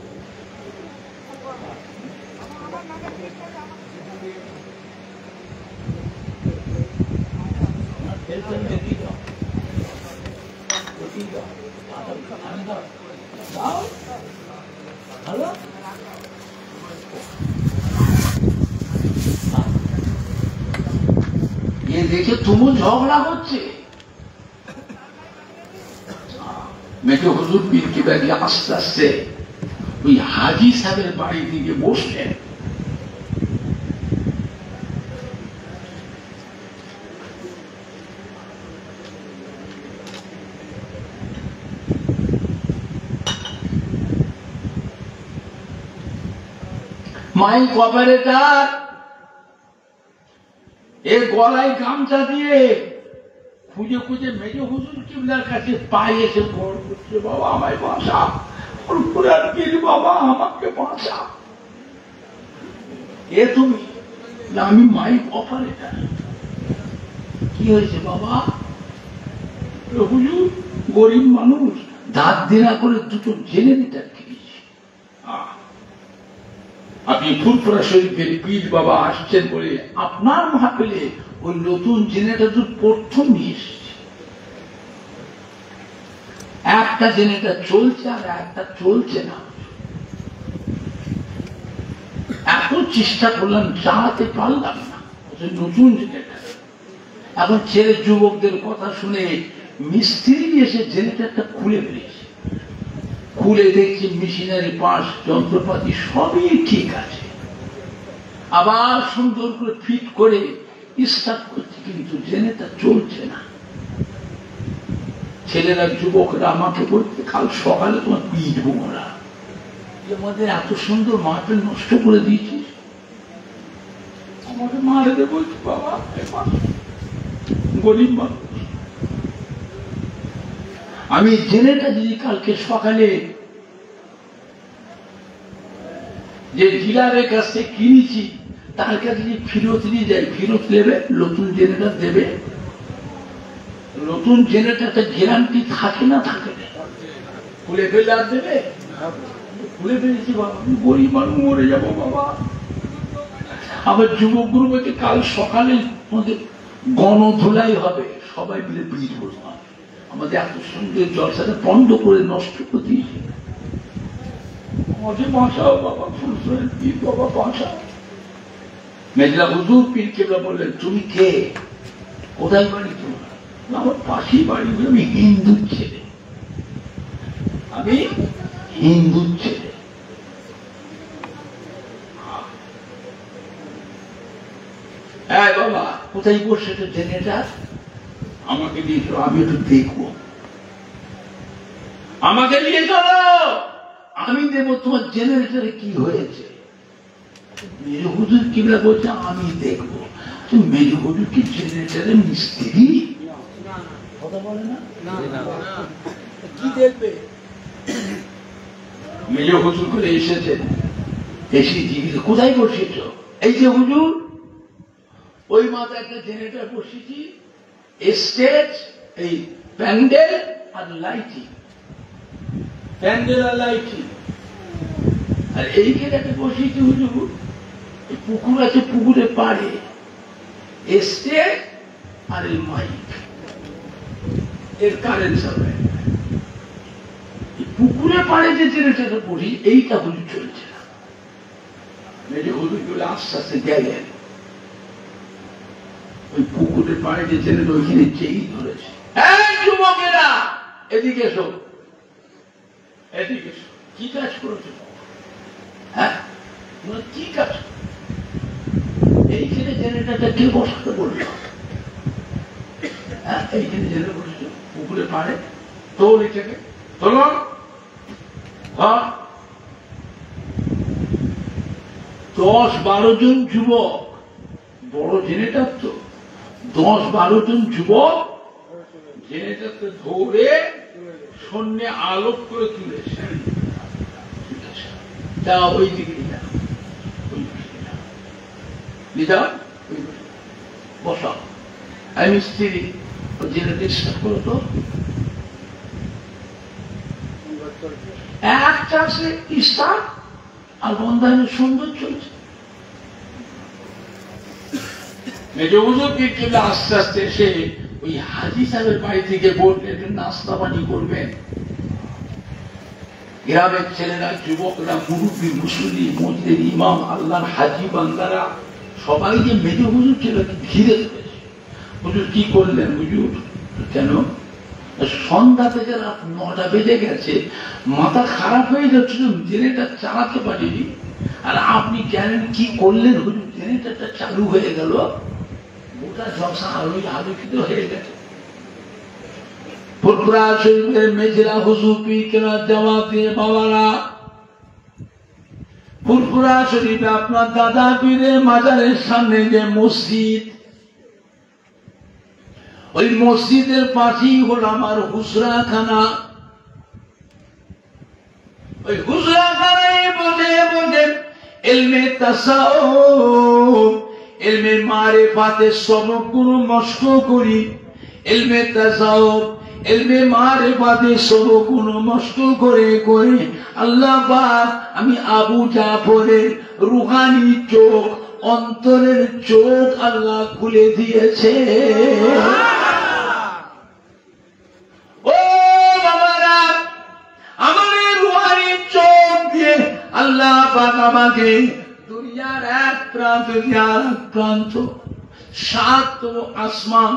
দেখে তুমুল ঝগড়া হচ্ছে। মেজো হুজুর পীর কেবলা আস্তে আস্তে ওই হাজি সাহেবের বাড়ি দিকে বসলেন। মাইক অপারেটর এর গলায় গামছা দিয়ে খুঁজে খুঁজে মেজো হুজুর কিবলার কাছে পায়ে এসে ভর করছে, বাবা আমায় বাঁচা, ফুরফুরার পীর বাবা আমাকে বাঁচা। এ তুমি? আমি মাইক অপারেটর। কি হয়েছে বাবা? হুজুর গরিব মানুষ, দাঁত দেনা করে দুটো জেনারেটর কিনেছি। আপনি ফুরফুরা শরীফের পীর বাবা আসছেন বলে আপনার মাহফিলে ওই নতুন জেনারেটর প্রথম নিয়ে এসেছে। একটা জেনারেটর চলছে আর একটা চলছে না। এত চেষ্টা করলাম, চালাতে পারলাম না। নতুন জেনারেটর। এখন ছেলে যুবকদের কথা শুনে মিস্ত্রি এসে জেনারেটরটা খুলে ফেলেছে। খুলে দেখছি মেশিনারি পার্টস, যন্ত্রপাতি সবই ঠিক আছে, আবার সুন্দর করে ফিট করে স্টার্ট করছে, কিন্তু জেনারেটর চলছে না। ছেলেরা যুবকরা আমাকে বলছে কাল সকালে তোমার পিটবো ওরা, আমাদের এত সুন্দর মাঠে নষ্ট করে দিয়েছিস, আমাকে মারে দে। বলছি বাবা গরিব মানুষ, আমি জেনেটা যদি কালকে সকালে যে ডিলারের কাছ থেকে কিনেছি তার কাছে যদি ফেরত নিয়ে যায়, ফেরত নেবে, নতুন জেনারেটর দেবে। নতুন জেনারেটরটা গ্যারান্টি থাকে না, থাকে না, খুলে ফেলে আর দেবে? খুলে ফেলেছি বাবা, আমি গরিব মানুষ, মরে যাবো বাবা। আবার যুবক গ্রুপে কাল সকালে আমাদের গণধুলাই হবে, সবাই মিলে বীজ বসবো। আমাদের এত সুন্দর জলসাটা বন্ধ করে নষ্ট করে দিয়েছি। আমাকে বাঁচাও বাবা, ফুলসুরের পীর বাবা বাঁচাও। মেজলা হুজুর পীর কেবলা বললেন তুমি কে, কোথায় বাড়ি তোমার? আমার পাশেই বাড়ি। আমি হিন্দুর ছেলে, আমি হিন্দুর ছেলে। হ্যাঁ বাবা, কোথায় বসে তো জেনেটার? আমাকে নিয়ে চলো, আমি একটু দেখবো। আমাকে নিয়ে চলো, আমি দেবো তোমার জেনারেটরে কি হয়েছে। মেজু হুজুর কিবলা বলছে আমি দেখবো। মেজু হুজুর কি জেনারেটরের মিস্ত্রি? কথা বলে না, কি দেখবে? মেজু হুজুর করে এসেছে, এসে জিজ্ঞেস কোথায় বসেছ? এই যে হুজুর, ওই মাথায় একটা জেনারেটর বসেছি, স্টেজ, এই প্যান্ডেল আর লাইটিং, প্যান্ডেল আর লাইটিং। আর এইখানে একটা বসেছি হুজুর, পুকুর আছে, পুকুরের পাড়ে স্টেজ আর এই মাইক, এর কারেন্ট সাপ্লাই। পুকুরের পাড়ে যে জেনারেটরটা বসি, এইটা হুজুর চলছে না। মেজে হুজুর বলে আস্তে আস্তে গেলেন, ওই পুকুরের পাড়ে যে জেনারেটর ওইখানে যেই ধরেছে, এই যুবকেরা এদিকে এসো, এদিকে এসো, কি কাজ করেছো? হ্যাঁ কি কাজ? এইখানে জেনারেটরটা কে বসাতে বললো? হ্যাঁ এইখানে জেনারেটর বসেছো পুকুরের পাড়ে, তোল এটাকে, তোলো। 10-12 জন যুবক, বড় জেনারেটর তো, 10-12 জন যুবক জেনারেটরকে ধরে শূন্য আলোক করে তুলেছে। যা ওই দিকে বসাও, আমি স্ত্রী জেনারেটর স্টার্ট করো তো। এক চাষে স্টার্ট আর বন্ধায় সুন্দর চলছে। মেজো হুজুর পীর কেবলা আস্তে আস্তে এসে ওই হাজি সাহেবের বাড়ি থেকে বললেন নাস্তা পানি করবেন। গ্রামের ছেলেরা, যুবকরা, মুরব্বী, মুসল্লি, মসজিদের ইমাম, আল্লাহর হাজি বান্দারা সবাই যে মেজো হুজুর ছেলেকে ঘিরে ধরেছে। হুজুর কি করলেন? হুজুর কেন সন্ধ্যা থেকে রাত 9টা বেজে গেছে, মাথা খারাপ হয়ে যাচ্ছিল, জেনারেটর চালাতে পারিনি, আর আপনি জানেন কি করলেন? হুজুর জেনারেটরটা চালু হয়ে গেল, গোটা জলসা আলোকিত হয়ে গেছে। ফুরফুরা শরীফের মেজরা হুজুর পীর কেবলা জবাব দিয়ে, বাবারা ফুরফুরা শরীফে আপনার দাদা পীরের মাজারের সামনে যে মসজিদ, ওই মসজিদের পাশেই হল আমার হুজরাখানা। ওই হুজরাখানায় বসে বসে ইলমে তাসাউফ, ইলমে মারিফাতের সবকগুলো মস্ত করি। ইলমে তাসাউফ, ইলমে মারিফাতের সবকগুলো মস্ত করে করে আল্লাহ পাক আমি আবু জাফরের রুহানি চোখ, অন্তরের চোখ আল্লাহ খুলে দিয়েছে। ও বাবারা, আমার রুহানি চোখ দিয়ে আল্লাহ পাক আমাকে দুনিয়ার এক প্রান্ত থেকে আর এক প্রান্ত, 7তম আসমান,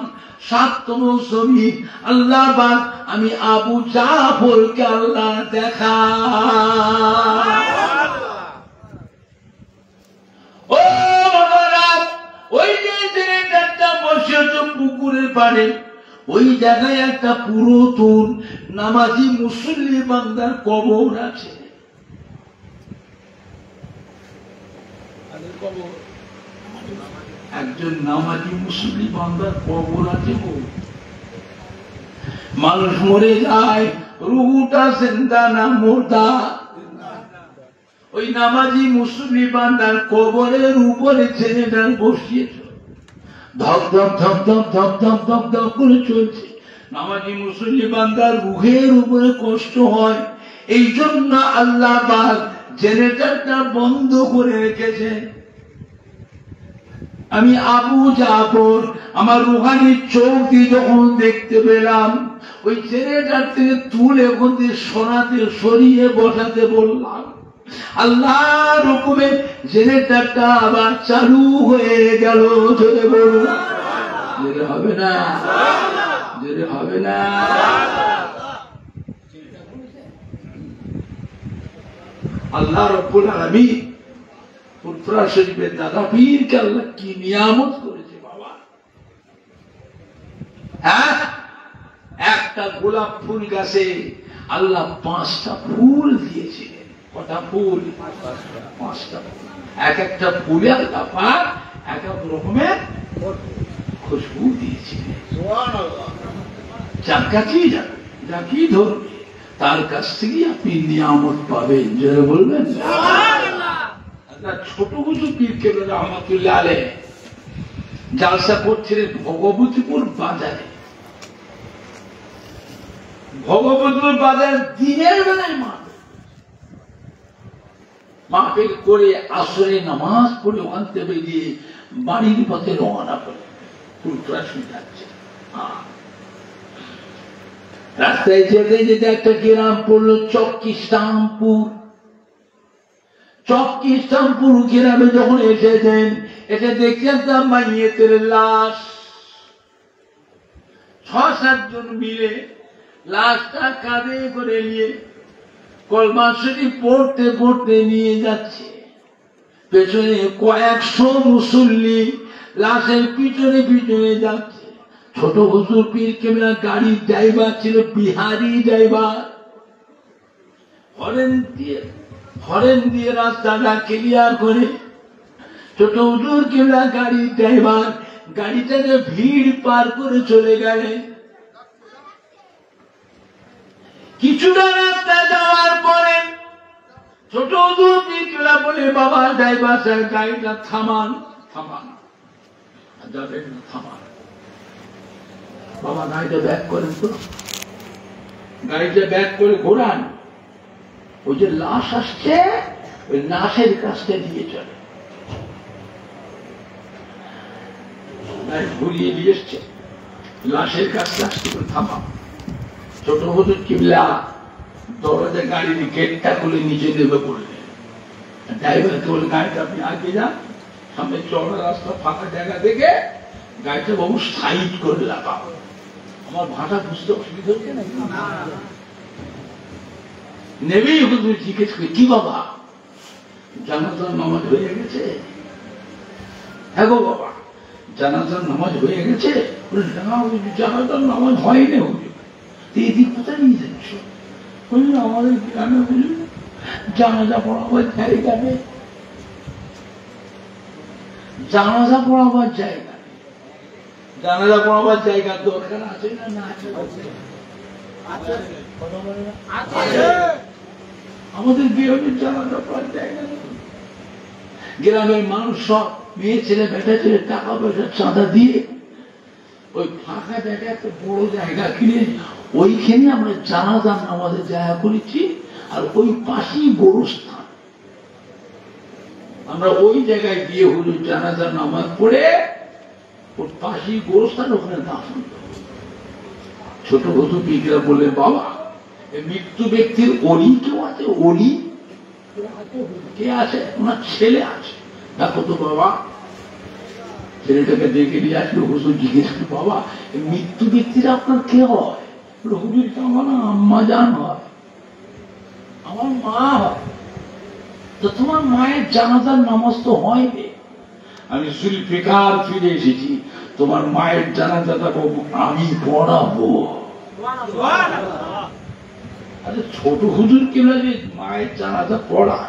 7তম জমিন, আল্লাহ পাক আমি আবু জাফরকে আল্লাহ দেখা। ও হচ্ছে পুকুরের পাড়ে, ওই জায়গায় একটা পুরাতন নামাজি মুসল্লি বান্দার কবর আছে। একজন নামাজি মুসল্লি বান্দার কবর আছে। মানুষ মরে যায়, রুহুটা জিন্দা না মুর্দা? ওই নামাজি মুসল্লি বান্দার কবরের উপরে ছেলেটা বসিয়েছ, ধপ ধপ ধপ ধপ ধপ ধপ ধপ ধপ করে চলছে। নামাজি মুসল্লি বান্দার রুহের উপরে কষ্ট হয়, এই জন্য আল্লাহ পাক জেনারেটরটা বন্ধ করে রেখেছে। আমি আবু জাফর আমার রুহানি চোখ দিয়ে যখন দেখতে পেলাম, ওই জেনারেটর থেকে তুলে ওখান থেকে সরিয়ে বসাতে বললাম। আল্লাহর হুকুমে জেনারেটরটা আবার চালু হয়ে গেল। জোরে বলুন, জোরে হবে না? জোরে হবে না? আল্লাহ রাব্বুল আলামিন ফুরফুরা শরীফের দাদা পীরকে আল্লাহ কি নিয়ামত করেছে বাবা। হ্যাঁ, একটা গোলাপ ফুল গাছে আল্লাহ 5টা ফুল দিয়েছিলেন। কটা ফুল? 5টা ফুল। এক একটা ফুলে আল্লাহ পাক এক এক রকমের খুশবু দিয়েছিলেন। যার কাছেই যাবে, যাকেই ধরবে, তার কাছ থেকে আপনি নিয়ামত পাবেন। যারা বলবেন ছোট হুজুর পীর কেবলা রহমাতুল্লাহ আলাইহি জালসা করছিলেন ভগবতীপুর বাজারে। ভগবতীপুর বাজার দিনের বেলায় মাহফিল করে আসরে নামাজ পড়ে ওখান থেকে বেরিয়ে বাড়ির পথে রওনা করে ফুরফুরা শুনে যাচ্ছে। রাস্তায় যেতে যেতে একটা গ্রাম পড়লো চক্কিস্তামপুর। চক্কিস্তামপুর গ্রামে যখন এসেছেন, এটা দেখছেন তার মাইয়েতের লাশ। 6-7 জন মিলে লাশটা কাঁধে করে নিয়ে কলমা শরীফ পড়তে পড়তে নিয়ে যাচ্ছে। পেছনে কয়েকশো মুসল্লি লাশের পিছনে পিছনে যাচ্ছে। ছোট হুজুর পীর কেবলা গাড়ির ড্রাইভার ছিল, বিহারি ড্রাইভার। হরেন দিয়ে রাস্তাটা ক্লিয়ার করে ছোট হুজুর কেবলা গাড়ির ড্রাইভার গাড়িটাকে ভিড় পার করে চলে গেলেন। কিছুটা রাস্তা যাওয়ার পরে ছোট হুজুর পীর কেবলা বলে, বাবা ড্রাইভার সাহেব গাড়িটা থামান। থামান, যাবেন না, থামান। বাবা গাড়িটা ব্যাক করেন তো। গাড়িটা ব্যাক করে ঘোরান। ওই যে লাশ আসছে, ওই লাশের কাছটা দিয়ে চলে। ঘুরিয়ে দিয়ে এসছে, লাশের কাছটা আসছে, থামা। ছোট হুজুর কিবলা দরজা গাড়ির গেটটা খুলে নিচে নেমে পড়লেন। ড্রাইভারকে বলে, গাড়িটা আপনি আগে যান, সামনে চড়া রাস্তা ফাঁকা জায়গা থেকে গাড়িটা বাবু সাইড করে লাগাও। আমার ভাষা বুঝতে অসুবিধা হচ্ছে না? নেমেই হুজুর জিজ্ঞেস করে, কি বাবা জানাজার নামাজ হয়ে গেছে? হ্যাঁ গো বাবা, জানাজার নামাজ হয়ে গেছে। জানাজার নামাজ হয়নি হুজুর। এদিক কোথায় নিয়ে যাচ্ছ? বললেন আমাদের গ্রামে হুজুর জানাজা পড়াবার জায়গা নেই। জানাজা পড়াবার জায়গা নেই। জানাজা পড়াবার জায়গার দরকার আছে না? না আছে। আমাদের গ্রামের জানাজা পড়ার জায়গা নেই। গ্রামের মানুষ সব মেয়ে ছেলে বেটা ছেলে টাকা পয়সা চাঁদা দিয়ে ওই ফাঁকা জায়গা একটা বড় জায়গা কিনে ওইখানে আমরা জানাজার নামাজের জায়গা করেছি। আর ওই পাশেই গোরস্থান, আমরা ওই জায়গায় গিয়ে হুজুর জানাজার নামাজ পড়ে ওর পাশেই গোরস্থান, ওখানে দাফন। ছোট হুজুর পীররা বলে, বাবা মৃত্যু ব্যক্তির অলি কেউ আছে? অলি কে আছে? ওনার ছেলে আছে। দেখো তো বাবা। ছেলেটাকে দেখে নিয়ে আসলো। হুজুর জিজ্ঞেস করে, বাবা মৃত্যু ব্যক্তিরা আপনার কে হয়? হুজুর আমার আম্মা জান হয়, আমার মা হয়। তো তোমার মায়ের জানাজার নামাজ তো হয়নি। আমি জুলফিকার ফিরে এসেছি, তোমার মায়ের জানাজাটা আমি পড়াবো। আরে ছোট হুজুর কিনা যে মায়ের জানাজা পড়া,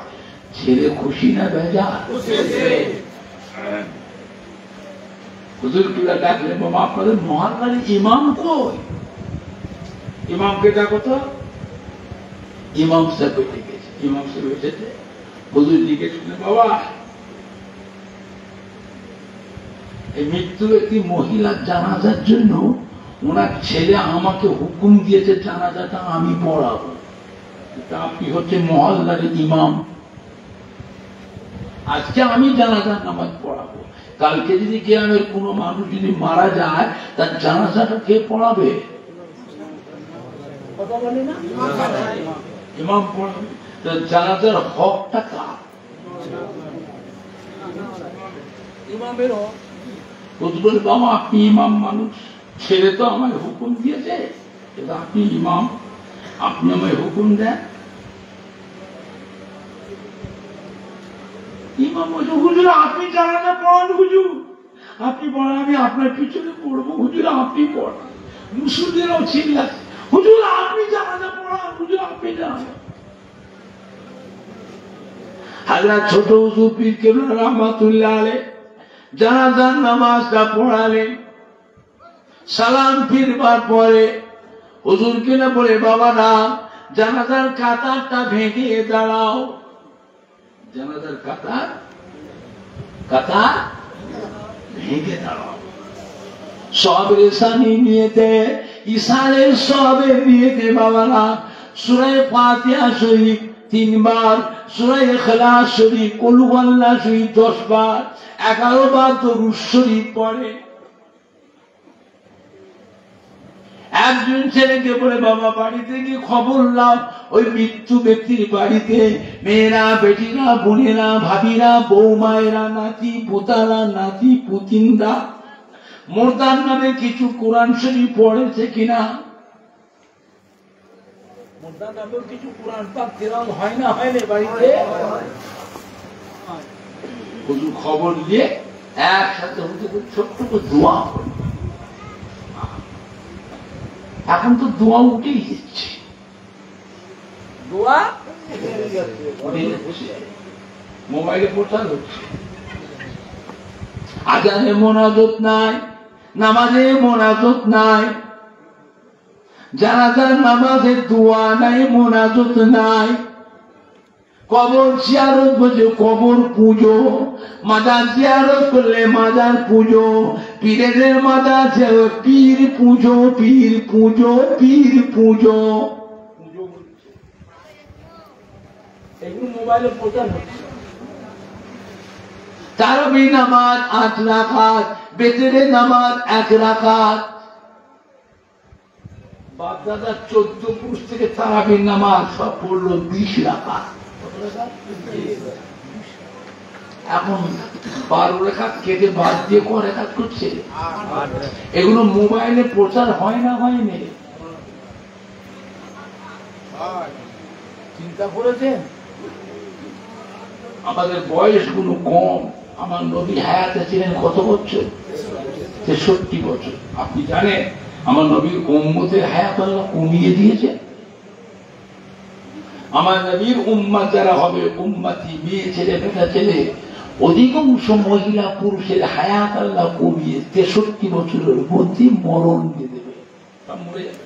ছেলে খুশি না বেজা? হুজুর কিনা ডাকলে বাবা আপনাদের মহাল্লার ইমাম কই? ইমামকে ডাকো তো। ইমাম সাহেব ডেকেছে, ইমাম সাহেব এসেছে, হুজুর জিজ্ঞেস করলেন বাবা এই মৃত্যু ব্যক্তি মহিলার জানাজার জন্য ওনার ছেলে আমাকে হুকুম দিয়েছে জানাজাটা আমি পড়াবো, আপনি হচ্ছে মহল্লার ইমাম, আজকে আমি জানাজার নামাজ পড়াবো, কালকে যদি কিয়ামের কোনো মানুষ যদি মারা যায় তার জানাজাটা কে পড়াবে? কথা বলে না, ইমাম পড়াবে। জানাজার হকটা কার? ইমামের হক। বুঝবেন বাবা আপনি ইমাম মানুষ, ছেলে তো আমায় হুকুম দিয়েছে, আপনি ইমাম, আপনি আমায় হুকুম দেন। ইমাম বলছে হুজুর আপনি জানাজা পড়ান, হুজুর আপনি পড়ান, আমি আপনার পিছনে পড়বো, হুজুর আপনি পড়ান। মুসলিমরাও চিল্লাচ্ছে হুজুর আপনি জানাজা পড়ান, হুজুর আপনি জানাজা। হযরত ছোট হুজুর পীর কেবলা রাহমাতুল্লাহ আলাইহি জানাজার নামাজটা পড়ালেন। সালাম ফিরবার পরে হুজুর কিনা বলে বাবা না জানাজার কাতারটা ভেঙে দাঁড়াও। জানাজার কাতার ভেঙে দাঁড়াও। সবের ইসানি নিয়েতে, ইসানের সবের নিয়েতে বাবা না সূরা ফাতিহা শরীফ 3 বার, সূরা ইখলাস শরীফ, কুল হুয়াল্লাহু শরীফ 10 বার, 11 বার দরুদ শরীফ পড়ে। একজন ছেলেকে বলে বাবা বাড়িতে গিয়ে খবর নাও ওই মৃত্যু ব্যক্তির বাড়িতে মেয়েরা, বেটিরা, বোনেরা, ভাবিরা, বৌমায়েরা, নাতি পোতারা, নাতি পুতিনরা মোরদার নামে কিছু কোরআন শরীফ পড়েছে কিনা। মোরদার নামে কিছু কোরআন পাক তেলাওয়াত হয় না, হয় না বাড়িতে? হুজুর খবর দিয়ে একসাথে হুজুর ছোট্ট করে দোয়া করে। এখন তো দোয়া উঠেই যাচ্ছে, দোয়া মোবাইলে প্রচার হচ্ছে। আজানে মোনাজাত নাই, নামাজে মোনাজাত নাই, জানাজার নামাজে দোয়া নাই, মোনাজাত নাই। কবর জিয়ারত বলছে কবর পুজো, মাজার জিয়ারত করলে মাজার পুজো, পীরের মাজার পীর পুজো, পীর পুজো, পীর পুজো। এগুলো মোবাইলে প্রচার হচ্ছে। তারাবি নামাজ 8 রাকাত, বেতরের নামাজ 1 রাকাত। বাপ দাদা 14 পুরুষ থেকে তারাবির নামাজ সব পড়লো 20 রাকাত। এখন 12 রাকাত কেটে বাদ দিয়ে ক রাকাত করছে? এগুলো মোবাইলে প্রচার হয় না, হয়নি? চিন্তা করেছেন? আমাদের বয়স গুলো কম। আমার নবী হায়াতে ছিলেন কত বছর? 63 বছর। আপনি জানেন আমার নবীর উম্মতের হায়াত আল্লাহ কমিয়ে দিয়েছে। আমার নবীর উম্মত যারা হবে, উম্মতি মেয়ে ছেলে বেটা ছেলে, অধিকাংশ মহিলা পুরুষের হায়াত আল্লাহ কমিয়ে 63 বছরের মধ্যে মরণ দিয়ে দেবে, মরে যাবে।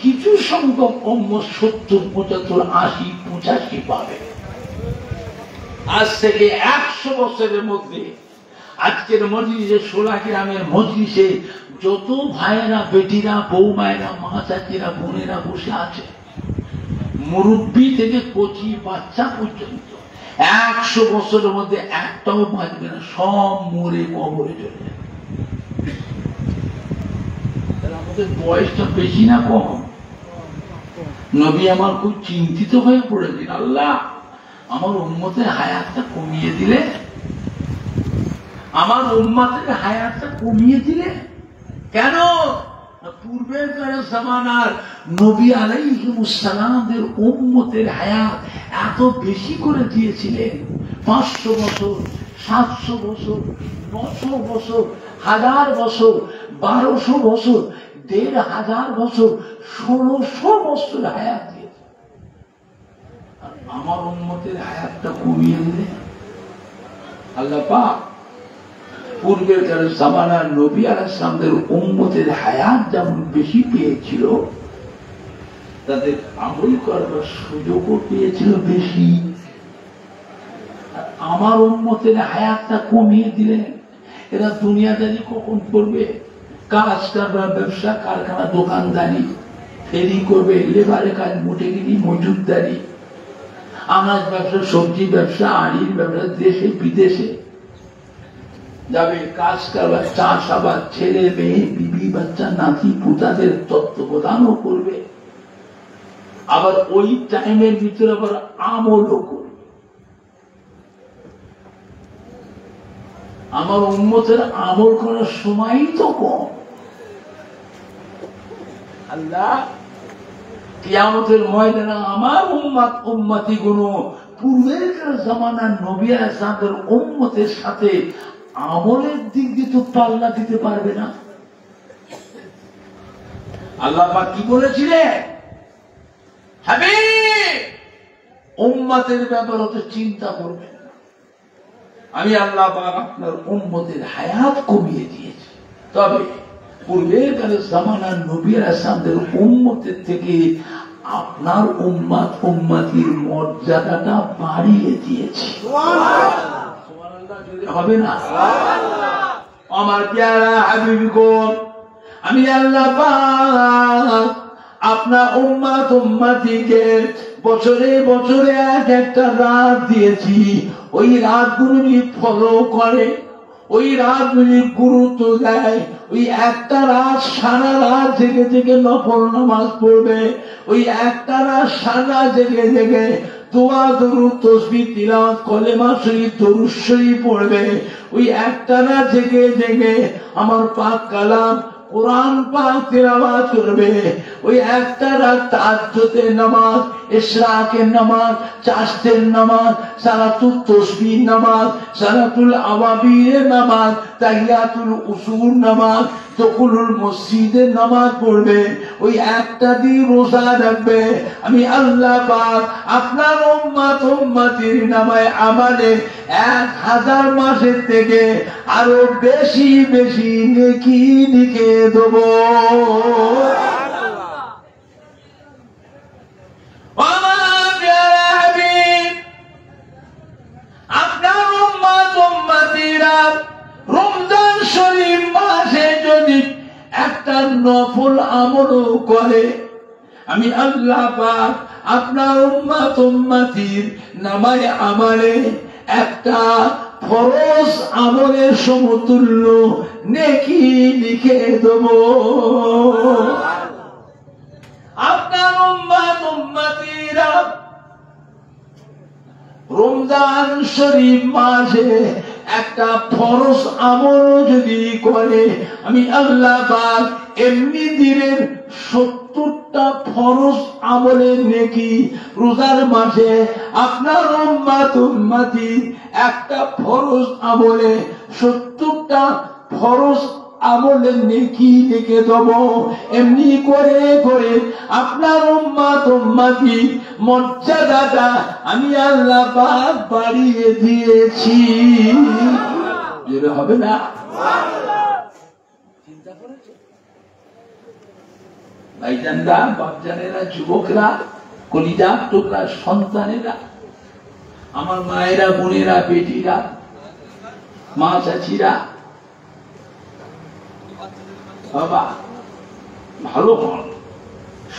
কিছু সংখ্যক উম্মত 70, 75, 80, 85 পাবে। আজ থেকে 100 বছরের মধ্যে আজকের মজলিসে, 16 গ্রামের মজলিসে যত ভাইয়েরা, বেটিরা, বৌমায়েরা, মা চাচিরা, বোনেরা বসে আছে, মুরব্বী থেকে কচি বাচ্চা পর্যন্ত 100 বছরের মধ্যে একটাও বাঁচবে না, সব মরে কবরে চলে যাবে। আমাদের বয়সটা বেশি না কম? নবী আমার খুব চিন্তিত হয়ে পড়েছেন, আল্লাহ আমার উম্মতের হায়াতটা কমিয়ে দিলে, আমার উম্মতের হায়াতটা কমিয়ে দিলে কেন? পূর্বের জামানার নবী আলাইহিস সালামের উম্মতের হায়াত এত বেশি করে দিয়েছিলেন, 500 বছর, 700 বছর, 900 বছর, 1000 বছর, 1200 বছর, 1500 বছর, 1600 বছর হায়াত দিয়েছে। আর আমার উম্মতের হায়াতটা কমিয়ে দিলে আল্লাহ পাক পূর্বের কালে জামানার নবী আলাইহিস সালামের উম্মতের হায়াত যেমন বেশি পেয়েছিল, তাদের আমল করবার সুযোগও পেয়েছিল বেশি। আমার উম্মতের হায়াতটা কমিয়ে দিলেন। এরা দুনিয়াদারি কখন করবে? কাজ কারবার, ব্যবসা, কারখানা, দোকানদারি, ফেরি করবে, লেবারে কাজ, মোটেগিরি, মজুরদারি, আনাজ ব্যবসা, সবজি ব্যবসা, আড়ির ব্যবসা, দেশে বিদেশে যাবে, কাজ কারবার, চাষাবাদ, ছেলে মেয়ে, বিবি বাচ্চা, নাতি পুতাদের তত্ত্বাবধানও করবে। আবার ওই টাইমের ভিতরে আবার আমলও করবে। আমার উম্মতের আমল করার সময়ই তো কম। আল্লাহ কিয়ামতের ময়দানে আমার উম্মতি গুলো পূর্বের জামানার নবী আলাইহিস সালামের উম্মতের সাথে আমলের দিক দিয়ে তো পাল্লা দিতে পারবে না। আল্লাহ পাক কি বলেছিলেন? হাবিব, উম্মতের ব্যাপারে তো চিন্তা করবেন না, আমি আল্লাহ পাক আপনার উম্মতের হায়াত কমিয়ে দিয়েছি। তবে পূর্বের কালে জামানার নবী আলাইহিস সালামের উম্মতের থেকে আপনার উম্মতির মর্যাদাটা বাড়িয়ে দিয়েছি। সুবহানাল্লাহ যদি হবে না? আমার প্যারা হাবিবগণ, আমি আল্লাহ পাক আপনার উম্মতিকে বছরে বছরে এক একটা রাত দিয়েছি। ওই রাতগুলি ফলো করে, ওই রাতগুলি গুরুত্ব দেয়। ওই একটা রাত সারা রাত জেগে জেগে নফল নামাজ পড়বে। ওই একটা রাত সারা জেগে জেগে দোয়া, দরুদ, তাসবিহ, তিলাওয়াত, কলেমা শরীফ, দরুদ শরীফ পড়বে। ওই একটা রাত জেগে জেগে আমার পাক কালাম কোরআন পাক তিলাওয়াত করবে। ওই একটা রাত তাহাজ্জুদের নামাজ, ইশরাকের নামাজ, চাশতের নামাজ, সালাতুত তাসবিহ নামাজ, সালাতুল আওয়াবিরের নামাজ, তাহিয়াতুল উসুর নামাজ, দুখুলুল মসজিদের নামাজ পড়বে। ওই একটা দিন রোজা রাখবে। আমি আল্লাহ পাক আপনার উম্মতির নামায় আমালে 1000 মাসের থেকে আরো বেশি বেশি নেকি লিখে দেব। আপনার উম্মতিরা রমজান শরীফ মাসে যদি একটা নফল আমলও করে, আমি আল্লাহ পাক আপনার উম্মতির নামায় আমালে একটা ফরজ আমলের সমতুল্য নেকি লিখে দেব। আপনার উম্মতিরা রমজান শরীফ মাসে একটা ফরজ আমল যদি করে, আমি আল্লাহ পাক এমনি দিনের 70টা ফরজ আমলের নেকি রোজার মাসে আপনার উম্মতি একটা ফরজ আমলে 70টা ফরজ আমলের নেকি লিখে দেব। এমনি করে করে আপনার উম্মতি মর্যাদাটা আমি আল্লাহ পাক বাড়িয়ে দিয়েছি। যেটা হবে না? চিন্তা করেছে ভাইজানরা, বাপজানেরা, যুবকরা, কলিজার টুকরা সন্তানেরা, আমার মায়েরা, বোনেরা, বেটিরা, মা চাচিরা, বাবা ভালো হন,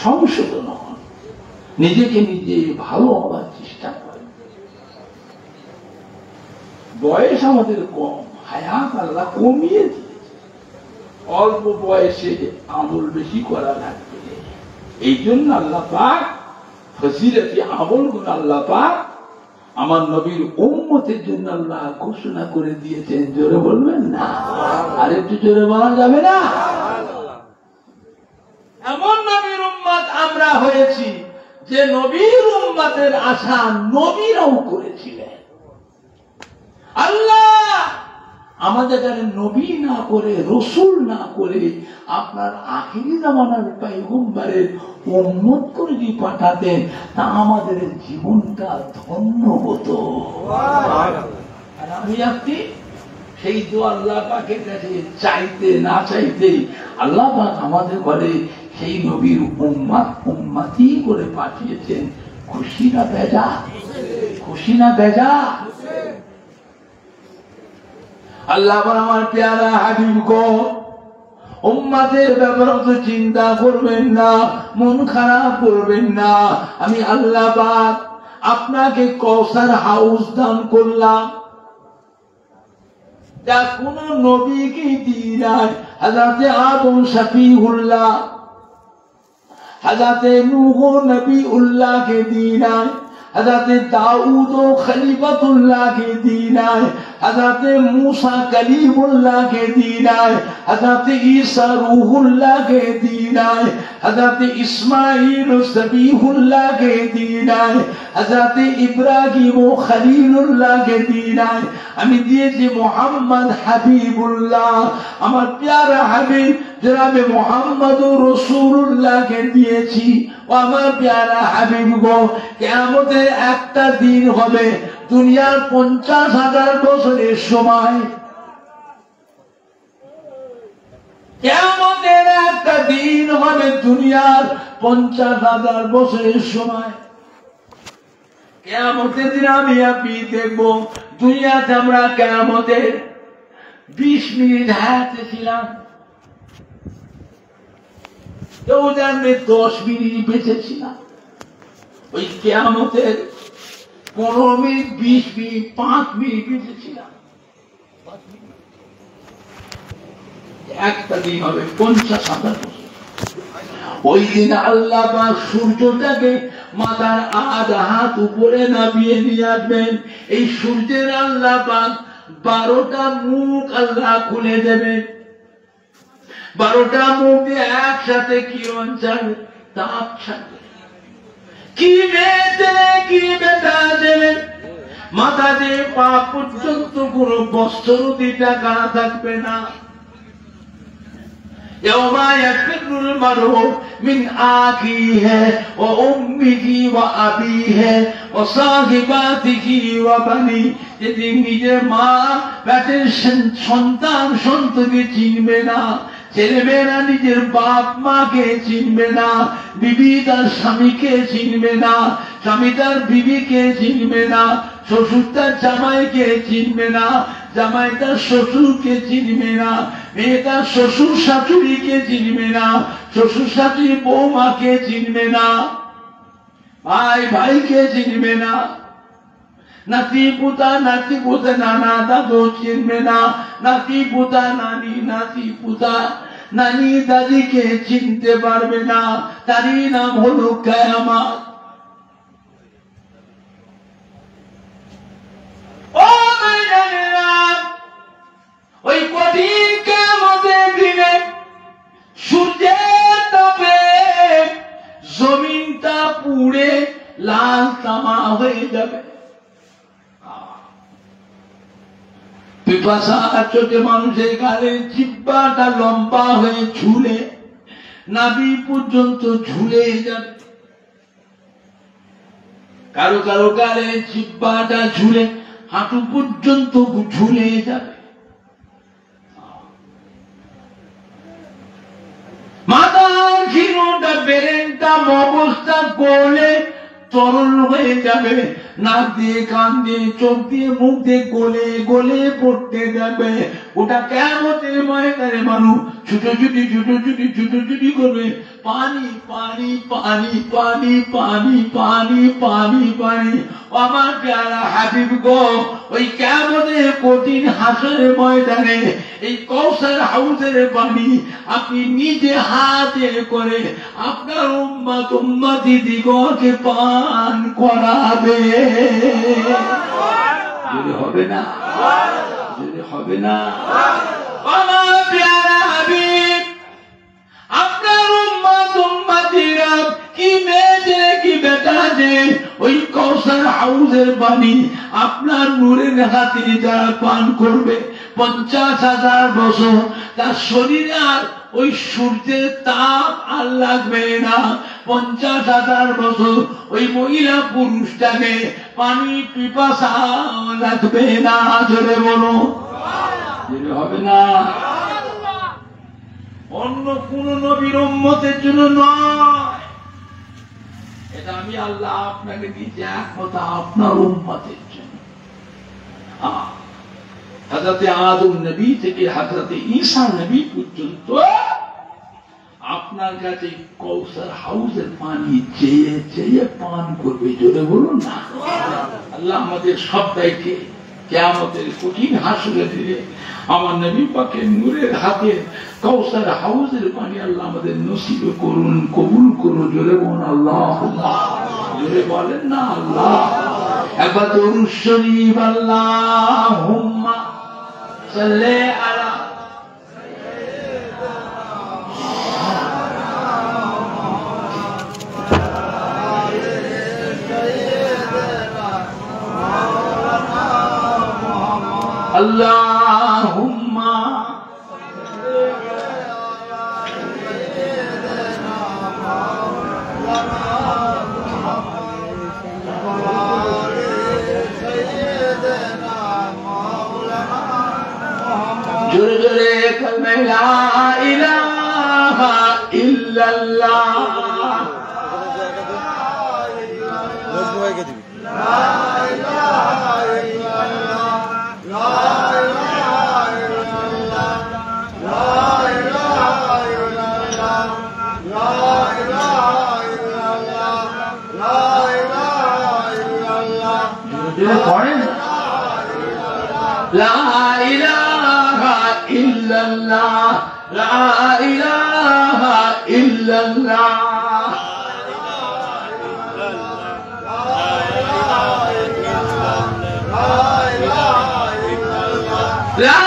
সংশোধন হন, নিজেকে নিজে ভালো হওয়ার চেষ্টা করেন। বয়স আমাদের কম, হায়াত আল্লাহ কমিয়ে দিয়েছে। অল্প বয়সে আমল বেশি করা লাগবে। এই জন্য আল্লাহ পাক ফজিলতি আমল গুলো আল্লাহ পাক আমার নবীর উম্মতের জন্য আল্লাহ ঘোষণা করে দিয়েছেন। জোরে বলবেন না? আর একটু জোরে বলা যাবে না? এমন নবীর উম্মত আমরা হয়েছি যে নবীর উম্মতের আশা নবীরাও করেছিলেন। আল্লাহ আমাদের নবী না করে, রসুল না করে, আপনার আখিরি জামানার পয়গম্বরের উম্মত করে যদি পাঠাতেন, তা আমাদের জীবনটা ধন্য হতো। আর আমি আপনি সেই তো আল্লাহ পাকের কাছে চাইতে না চাইতে আল্লাহ পাক আমাদের ঘরে সেই নবীর উম্মতি করে পাঠিয়েছেন। খুশি না বেজা? খুশি না বেজা? আল্লাহ আমার প্যারা হাবিব গো, উম্মতের ব্যাপারে তো চিন্তা করবেন না, মন খারাপ করবেন না। আমি আল্লাহ পাক আপনাকে কওসার হাউস দান করলাম, যা কোন নবীকে দিই নাই। হযরতে আদম শফিউল্লাহ, হযরতে নূহ নবীউল্লাহকে দিই নাই, হযরতে দাউদ ও খলিফাতুল্লাহকে দিই নাই, হযরতে मूसा कलीमुल्लाहকে দিই নাই, হযরতে ঈসা রূহুল্লাহকে দিই নাই, হযরতে ইসমাঈল সবিহুল্লাহকে দিই নাই, হযরতে ইব্রাহিম ও খলিলুল্লাহকে দিই নাই। আমি দিয়েছি মুহাম্মদ হাবিবুল্লাহ, আমার প্যারা হাবিব জনাবে মুহাম্মদুর রাসূলুল্লাহকে দিয়েছি। ও আমার প্যারা হাবিব গো, কিয়ামতের একটা দিন হবে, দুনিয়ার 50,000 বছরের সময়, কিয়ামতের একটা দিন হবে দুনিয়ার 50,000 বছরের সময়। কিয়ামতের দিন আমি আপনি দেখবো, দুনিয়াতে আমরা কিয়ামতের 20 মিনিট হায়াতে ছিলাম, কেউ জানবে 10 মিনিট বেঁচেছিলাম। ওই কিয়ামতের 15 মিনিট, 20 মিনিট, 5 মিনিট বেঁচেছিলাম। একটা দিন হবে 50,000 বছর। ওই দিন আল্লাহ পাক সূর্যটাকে মাথার আধা হাত উপরে নামিয়ে নিয়ে আসবেন। এই সূর্যের আল্লাহ পাক 12টা মুখ আল্লাহ খুলে দেবেন। 12টা মুখ দিয়ে একসাথে কিরণ ছাড়বে, তাপ ছাড়বে। কি বেঁচে কি বেটা দেবেন, মাথা দিয়ে পা পর্যন্ত কোন বস্ত্র দিটা গানা থাকবে না। يوم يفر المرء من أخيه وأمه وأبيه وصاحبته وبنيه। যেদিন নিজের মা পেটের সন্তান সন্ততিকে চিনবে না, ছেলেমেয়েরা নিজের বাপ মাকে চিনবে না, বিবি তার স্বামীকে চিনবে না, স্বামী তার বিবিকে চিনবে না, শ্বশুর তার জামাইকে চিনবে না, জামাই তার শ্বশুরকে চিনবে না, মেয়ে তার শ্বশুর শাশুড়িকে চিনবে না, শ্বশুর শাশুড়ি বৌমাকে চিনবে না, ভাই ভাইকে চিনবে না, নাতি পুতা নানা দাদু চিনবে না, নাতি পুতা নাতি পুতা নানি দাদিকে চিনতে পারবে না। তারই নাম হলো কিয়ামত। ও ভাইরা, ওই কঠিন কিয়ামতের দিনে সূর্যের তাপে জমিনটা পুড়ে লাল তামা হয়ে যাবে। পিপাসা চোটে মানুষের গালে জিহ্বাটা লম্বা হয়ে ঝুলে নাভি পর্যন্ত ঝুলে যাবে। কারো কারো গালে জিহ্বাটা ঝুলে হাঁটু পর্যন্ত ঝুলে যাবে। মাথার ঘিরোটা বেরেনটা মগজটা গলে তরল হয়ে যাবে, নাক দিয়ে কান দিয়ে চোখ দিয়ে মুখ দিয়ে গলে গলে পড়তে যাবে। ওটা কিয়ামতের ময়দানে মানুষ ছুটোছুটি ছুটোছুটি ছুটোছুটি করবে, পানি পানি পানি পানি পানি পানি পানি পানি। আমার প্যারা হাবিব গো, ওই কিয়ামতের কঠিন হাসরের ময়দানে এই কওসার হাউজের পানি আপনি নিজে হাতে করে আপনার উম্মত উম্মতি দিগকে পান করাবে। যদি হবে না, যদি হবে না, আমার প্যারা হাবিব আপনার উম্মত উম্মতিরা কি মেয়ে কি বেটা যে ওই কাউসার হাউজের পানি আপনার নূরের খাতিরে যারা পান করবে 50,000 বছর তার শরীরে আর ওই সূর্যের তাপ আর লাগবে না। 50,000 বছর ওই মহিলা পুরুষটাকে পানি পিপাসা লাগবে না। জোরে বলো, জোরে হবে না। অন্য কোন নবীর উম্মতের জন্য নয়, এটা আমি আল্লাহ আপনাকে দিয়েছি একমাত্র আপনার উম্মতের জন্য। হযরতে আদম নবী থেকে হযরতে ঈসা নবী পর্যন্ত আপনার কাছে কাউসার হাউজের পানি চেয়ে চেয়ে পান করবে। জোরে বলুন না। আল্লাহ আমাদের সবাইকে কিয়ামতের কঠিন হাসরের দিনে আমার নবী পাকের নূরের হাতে কাউসার হাউজের পানি আল্লাহ আমাদের নসিব করুন, কবুল করুন। জোরে বলুন আল্লাহুম্মা। জোরে বলেন না আল্লাহ। একবার দরুদ শরীফ আল্লাহুম্মা সাল্লি আলা আল্লাহুম্মা জোরে জোরে কালমা লা ইলাহা ইল্লাল্লাহ। পড়েন লা ইলাহা ইল্লাল্লাহ, লা ইলাহা ইল্লাল্লাহ। লা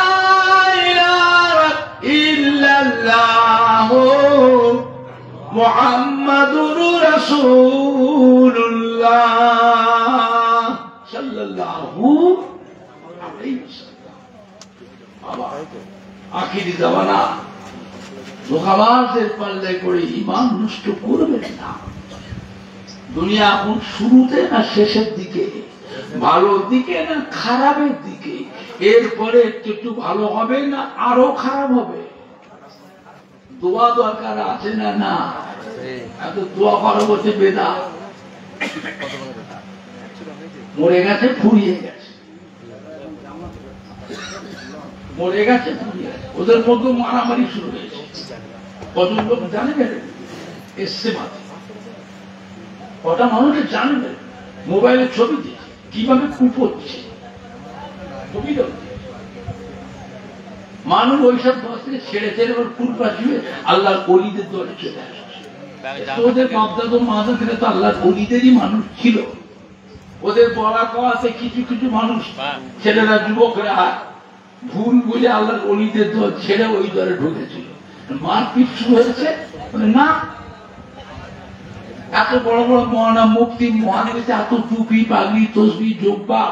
ইলাহা ইল্লাল্লাহ মুহাম্মাদুর রাসূলুল্লাহ সাল্লাল্লাহু আলাইহি ওয়াসাল্লাম। আখিরি জামানা ধোঁকাবাজের পাল্লে করে ঈমান নষ্ট করবেন না। দুনিয়া এখন শুরুতে না শেষের দিকে, ভালোর দিকে না খারাপের দিকে। এরপরে একটু ভালো হবে না আরো খারাপ হবে। দোয়া দরকার আছে না? না, এত দোয়া করা বলছে বেদা। মরে গেছে, ফুরিয়ে গেছে, মরে গেছে, ফুরিয়ে গেছে। ওদের মধ্যে মারামারি শুরু হয়েছে। কজন লোক জানে এসছে মাঝে, কটা মানুষের জানবে মোবাইলের ছবি দিয়ে কিভাবে কূপ হচ্ছে। মানুষ ওইসব দশ থেকে ছেড়ে ছেড়ে কূপ বাঁচিয়ে আল্লাহর অলিদের দলে চলে আসছে। ওদের বাপদাদা মাথা থেকে তো আল্লাহর অলিদেরই মানুষ ছিল। ওদের বলা কওয়াতে কিছু কিছু মানুষ ছেলেরা যুবকরা ভুল বুঝে আল্লাহর অলিদের দল ছেড়ে ওই দলে ঢুকেছিল। মারপিট শুরু হয়েছে। না, এত বড় বড় মহানা মুক্তি মহানবীতে এত টুপি পাগড়ি তসবি জোব্বা,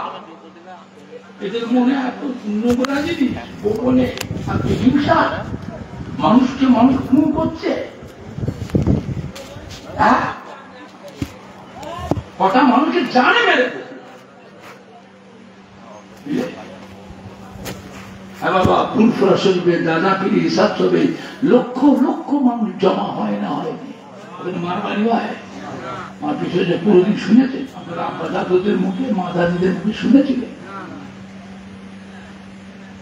এদের মনে এত নোংরা জিনিস, গোপনে এত হিংসা, মানুষকে মানুষ খুন করছে। কটা মানুষকে জানে মেরে বাবা ফুলফুরা শরীফের দাদা পীরের হিসাব হবে লক্ষ লক্ষ মানুষ জমা হয় না হয়নি। মারবাড়ি হয়, মার পিছনে যে পুরোদিন শুনেছে আপনারা, আপনার দাদুদের মুখে মা দাদিদের মুখে শুনেছিলেন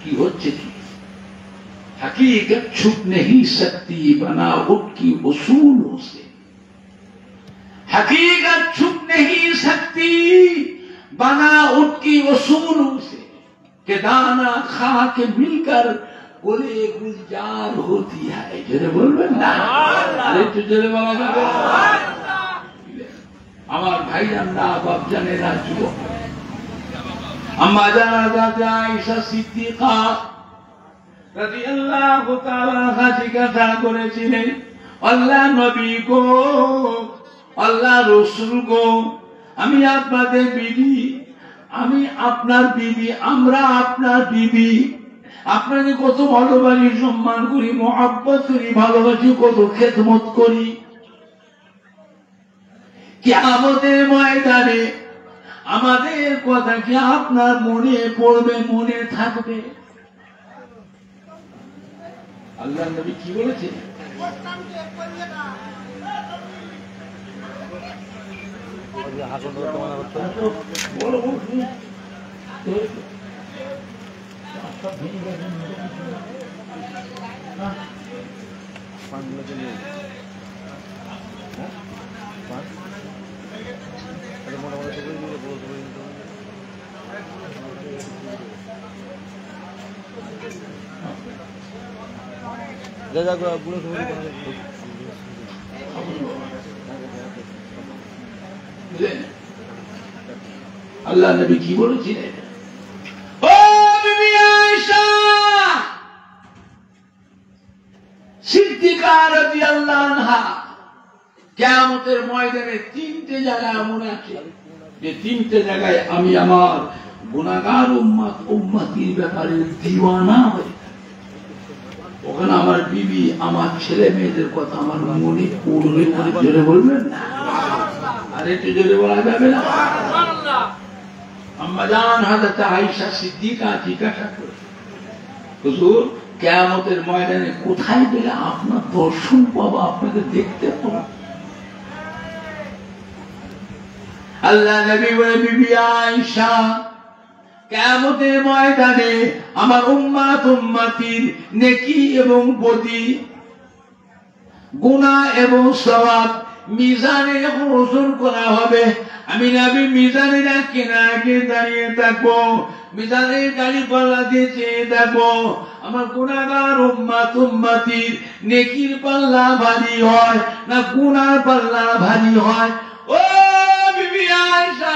কি হচ্ছে কি। हकीकत छुप नहीं सकती बनावट की उसूलों से, हकीकत छुप नहीं सकती बनावट की उसूलों से, कि दाना खा के मिलकर बोले गुलजार होती है। जरे बोलबेन ना, अरे तो जरे बोला जाবে। আমার ভাইজানরা, বাপজানেরা, যুবক, আম্মা জানা আয়েশা সিদ্দিকা রাদিয়াল্লাহু তাআলা জিজ্ঞাসা করেছিলেন, আল্লাহ নবী গো, আল্লাহ রাসূল গো, আমি আপনাদের বিবি, আমি আপনার বিবি, আমরা আপনার বিবি। আপনাকে কত ভালোবাসি, সম্মান করি, মহব্বত করি, ভালোবাসি, কত খেদমত করি। কিয়ামতের ময়দানে আমাদের কথা কি আপনার মনে পড়বে, মনে থাকবে? আল্লাহ নবী কি বলেছে? আল্লাহ নবী কি বলেছিলেন? ও বিবি আয়েশা সিদ্দিকা রাদিয়াল্লাহু আনহা, কিয়ামতের ময়দানে তিনটে জায়গায় এমন আছে যে তিনটে জায়গায় আমি আমার গুনাহগার উম্মতির ব্যাপারে দিওয়ানা হই। ওখানে আমার বিবি, আমার ছেলে মেয়েদের কথা আমার মনে পড়বে। জোরে বলবেন না? আর একটু জোরে বলা যাবে না? আম্মাজান হযরত আয়েশা সিদ্দিকা জিজ্ঞাসা করে, হুজুর কিয়ামতের ময়দানে কোথায় গেলে আপনার দর্শন পাবো, আপনাকে দেখতে পাবো? আল্লাহ নবী বলে, বিবি আয়েশা কিয়ামতের ময়দানে আমার উম্মতির নেকি এবং বদি, গুনাহ এবং সওয়াব মিজানে যখন ওজন করা হবে, আমি নবী মিজানের কিনারে দাঁড়িয়ে থাকবো, মিজানের গাড়ি পাল্লা দিয়ে চেয়ে থাকবো। আমার গুনাহগার উম্মতির নেকির পাল্লা ভারী হয় না গুনার পাল্লা ভারী হয়? ও বিবি আয়েশা,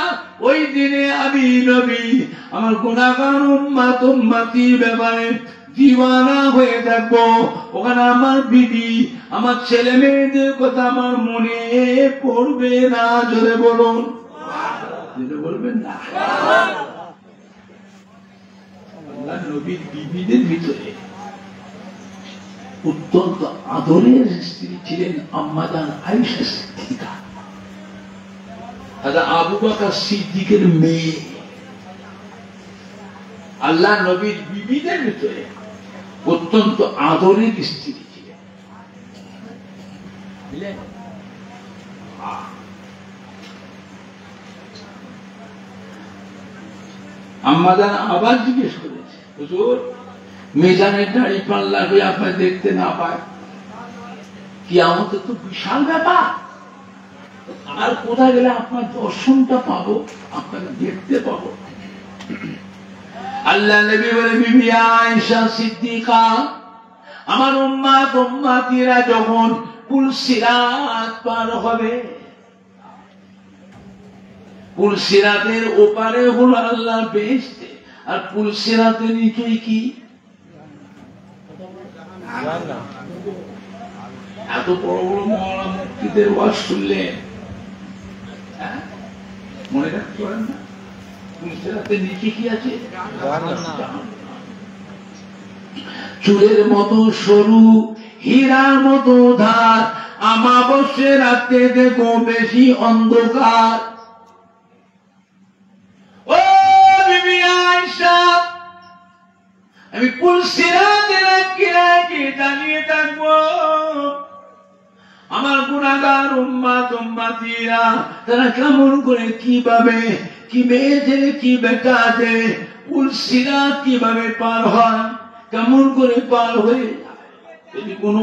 ওই দিনে আমি নবী আমার গুনাহগার উম্মতির ব্যাপারে দিওয়ানা হয়ে থাকবো। ওখানে আমার বিবি, আমার ছেলে মেয়েদের কথা আমার মনে পড়বে না। জোরে বলুন, জোরে বলবেন না? আল্লাহ নবীর বিবিদের ভিতরে অত্যন্ত আদরের স্ত্রী ছিলেন আম্মাজান আয়েশা সিদ্দিকা, আবু বকর সিদ্দিকের মেয়ে। আল্লাহ নবীর বিবিদের ভিতরে অত্যন্ত আদরের স্ত্রী ছিলেন। আম্মাজান আবার জিজ্ঞেস করেছে, হুজুর মিজানের দাড়ি পাল্লা হয়ে আপনার দেখতে না পায়, কিয়ামতে তো বিশাল ব্যাপার, আর কোথায় গেলে আপনার দর্শনটা পাবো, আপনাকে দেখতে পাবো? আল্লাহ নবী বলে, বিবি আয়েশা সিদ্দিকা আমার উম্মতিরা যখন পুলসিরাত পার হবে, পুলসিরাতের ওপারে হলো আল্লাহ বেহেশত, আর পুলসিরাতের নিচেই কি? এত বড় বড় মওলানা মুফতিদের ওয়াজ শুনলেন, মনে রাখতে পারেন না? পুলসিরাতের নিচে কি আছে? চুলের মতো সরু, হীরার মতো ধার, আমাবস্যা রাতে দেখো বেশি অন্ধকার। ও বিবি আয়েশা, আমি পুলসিরাতের কিনারে দাঁড়িয়ে থাকবো, আমার গুনাহগার উম্মতিরা তারা কেমন করে, কিভাবে, কি মেয়ে ছেলে কি বেটা আছে, পুলসিরাত কিভাবে পার হয়, কেমন করে পার হয়ে যায়? যদি কোন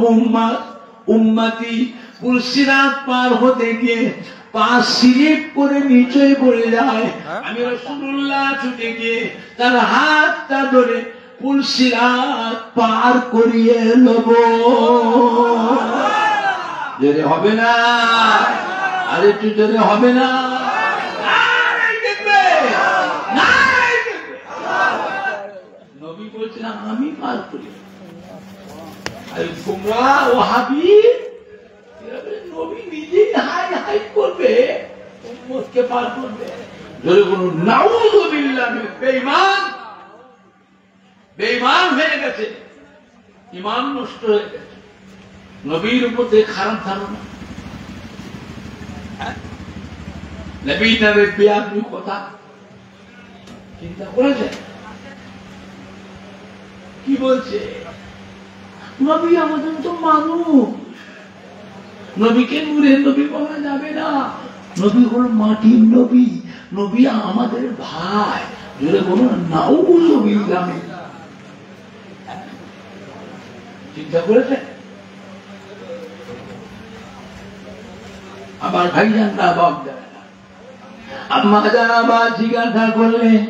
উম্মতি পুলসিরাত পার হতে গিয়ে পা স্লিপ করে নিচে পড়ে যায়, আমি রাসূলুল্লাহ ছুটে গিয়ে তার হাতটা ধরে পুলসিরাত পার করিয়ে নেব। জোরে হবে না? আর একটু জোরে হবে না? নবী বলছেন আমি পার করি। তোমরা ওয়াহাবি, নবী নিজেই হাই হাই করবে, বিপদকে পার করবে। যদি কোনো নাউযুবিল্লাহ, বেঈমান বেঈমান হয়ে গেছে, ঈমান নষ্ট হয়ে গেছে, নবীর উপর থেকে খারাপ ধারণা, নবী নামে বেয়াদবি কথা চিন্তা করেছে। কি বলছে? নবী আমাদের তো মানুষ, নবীকে নূরের নবী বলা যাবে না, নবী হল মাটির নবী, নবী আমাদের ভাই। যদি বলো নাউযুবিল্লাহ, চিন্তা করেছে? আমার ভাইজানরা, বাপ যারা, আম্মা যারা বা জিজ্ঞাসা করলেন,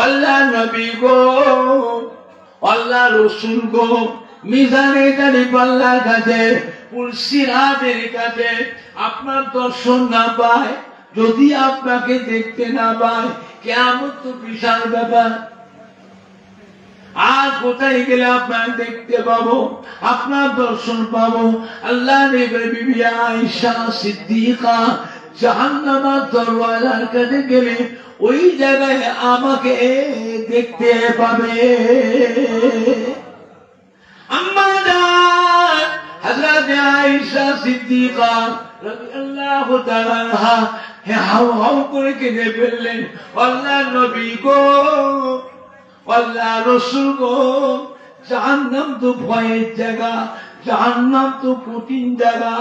আল্লাহ নবী গো, আল্লাহ রসুল গো, মিজানে দাঁড়িপাল্লার কাছে, পুলসিরাতের কাছে আপনার দর্শন না পায়, যদি আপনাকে দেখতে না পায়, কিয়ামত তো বিশাল ব্যাপার। আজ কোথায় গেলে আপনার দেখতে পাবো, আপনার দর্শন পাবো? আল্লাহ নবীর বিবি আয়েশা সিদ্দিকা জাহান্নামের দরওয়াজার কাছে গেলে ওই জায়গায় আমাকে দেখতে পাবে। আম্মা জান হযরত আয়েশা সিদ্দিকা রাদিয়াল্লাহু তাআলা আনহা হাউ হাউ করে কেঁদে ফেললেন, আল্লাহ নবী গো, আল্লাহ রসুল গো, জাহান্নাম তো ভয়ের জায়গা, জাহান্নাম তো কঠিন জায়গা,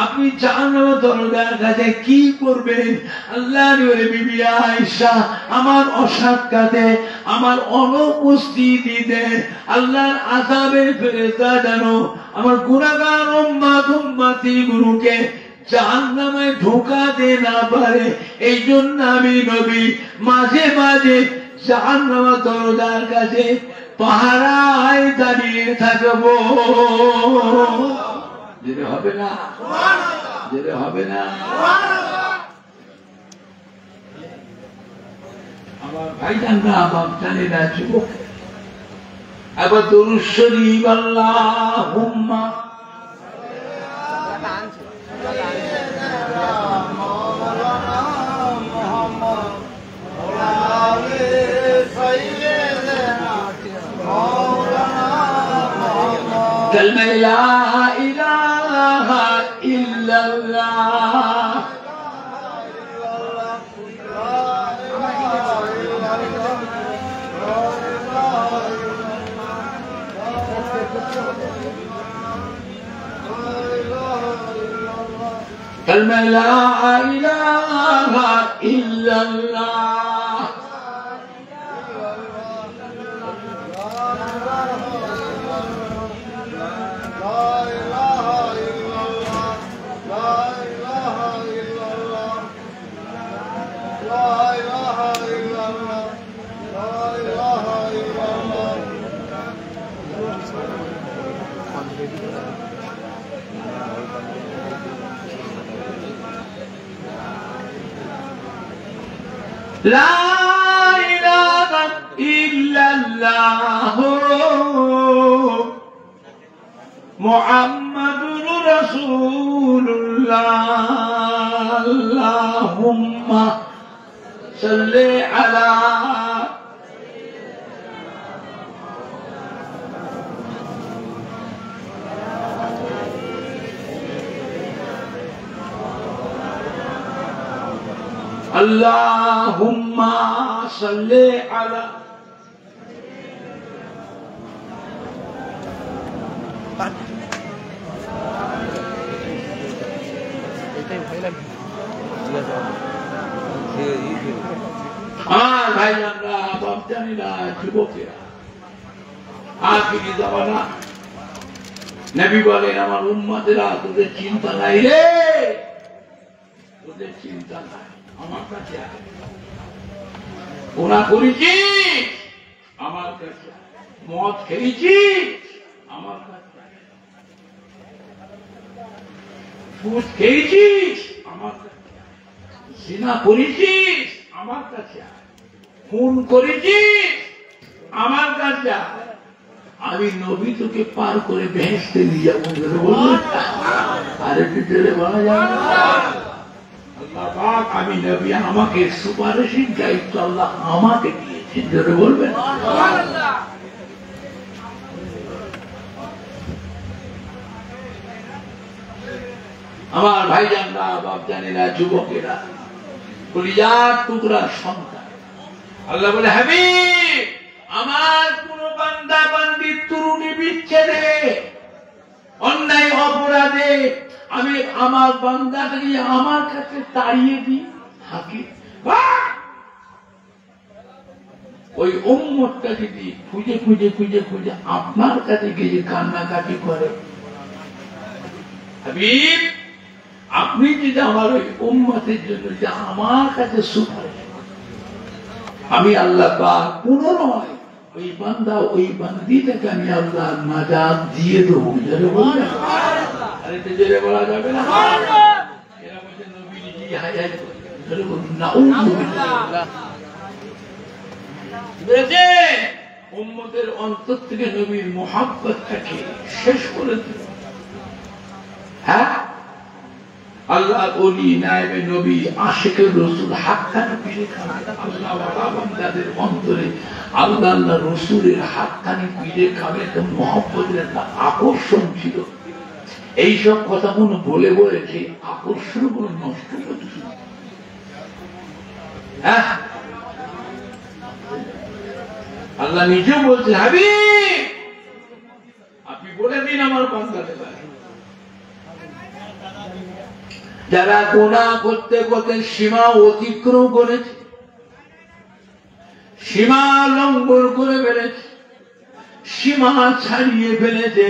আপনি জাহান্নামের দরজার কাছে কি করবেন? আল্লাহ নবীর বিবি আয়েশা আমার অসাক্ষাতে, আমার অনুপস্থিতিতে আল্লাহর আযাবের ফেরেশতা জানো আমার গুনাহগার উম্মতি গুরুকে জাহান্নামে ঢোকাতে না পারে। এই জন্য আমি নবী মাঝে মাঝে জাহান্নামের দরজার কাছে পাহারায় দাঁড়িয়ে থাকবো। যেতে হবে না, যেতে হবে না। আমার ভাইজানরা, বাপ জানেরা, যুবক, আবার দরুদ শরীফ আল্লাহুম্মা كلمة لا إله إلا الله كلمة لا إله إلا الله لا إله إلا الله محمد رسول الله اللهم صل على اللهم صل على আমার ভাইজানরা, বাপ জানেরা, যুবকেরা, আখিরি জামানা নবী বলেন আমার উম্মতেরা তোদের চিন্তা নাই রে, তোদের চিন্তা নাই, আমার কাছে আয়। গুনাহ করেছিস আমার কাছে আয়, মদ খেয়েছিস আমার কাছে আয়, সুদ খেয়েছিস আমার কাছে আয়, জিনা করেছিস আমার কাছে আয়, খুন করেছিস আমার কাছে আয়, আমি নবী তোকে পার করে বেহেশতে নিয়ে যাবো। আর একটু জেলে বলা যাবে না? আল্লাহ পাক আমি নবী আমাকে সুপারিশের দায়িত্ব আল্লাহ আমাকে দিয়েছেন, জোরে বলবেন সুবহানাল্লাহ। আমার ভাইজানরা, বাপজানেরা, যুবকেরা, কলিজার টুকরা সন্তান, আল্লাহ বলে হাবিব আমার কোন বান্দা বান্দি ত্রুটি বিচ্ছেদে অন্যায় অপরাধে আমি আমার বান্দাটাকে আমার কাছে তাড়িয়ে দিই হাকি, ওই উম্মতটা যদি খুঁজে খুঁজে খুঁজে খুঁজে আপনার কাছে গিয়ে কান্নাকাটি করে, হাবিব আপনি যদি আমার ওই উম্মতের জন্য যে আমার কাছে সুপারিশ, আমি আল্লাহ পাক পুনরায় ওই বান্দা ওই বান্দিটাকে আমি আল্লাহ নাজাত দিয়ে দেবো, জোরে বলবেন সুবহানাল্লাহ। আরে তো জোরে বলা যাবে না সুবহানাল্লাহ। এরা বলছে নবী নিজেই হায়াত করে, জোরে বলুন নাউযুবিল্লাহ। বুঝেছে উম্মতের অন্তর থেকে নবীর মুহাব্বতটাকে শেষ করে দিল। হ্যাঁ আল্লাহ ওলি নায়েবে নবী আশিকের রাসূল হাক্কানি পীরে কামেল আল্লাহ ওয়ালা বান্দাদের অন্তরে আল্লাহ রাসূলের হাক্কানি পীরে কামেল মুহাব্বতের একটা আকর্ষণ ছিল। এই সব কথা মনে বলে বলেছে আকর্ষণ গুলো নষ্ট করছে। হ্যাঁ আল্লাহ নিজেও বলছে হাবিব আপনি বলে দিন আমার বান্দাদের যারা গুনাহ করতে করতে সীমা অতিক্রম করেছে, সীমা লঙ্ঘন করে ফেলেছে, সীমা ছাড়িয়ে ফেলেছে,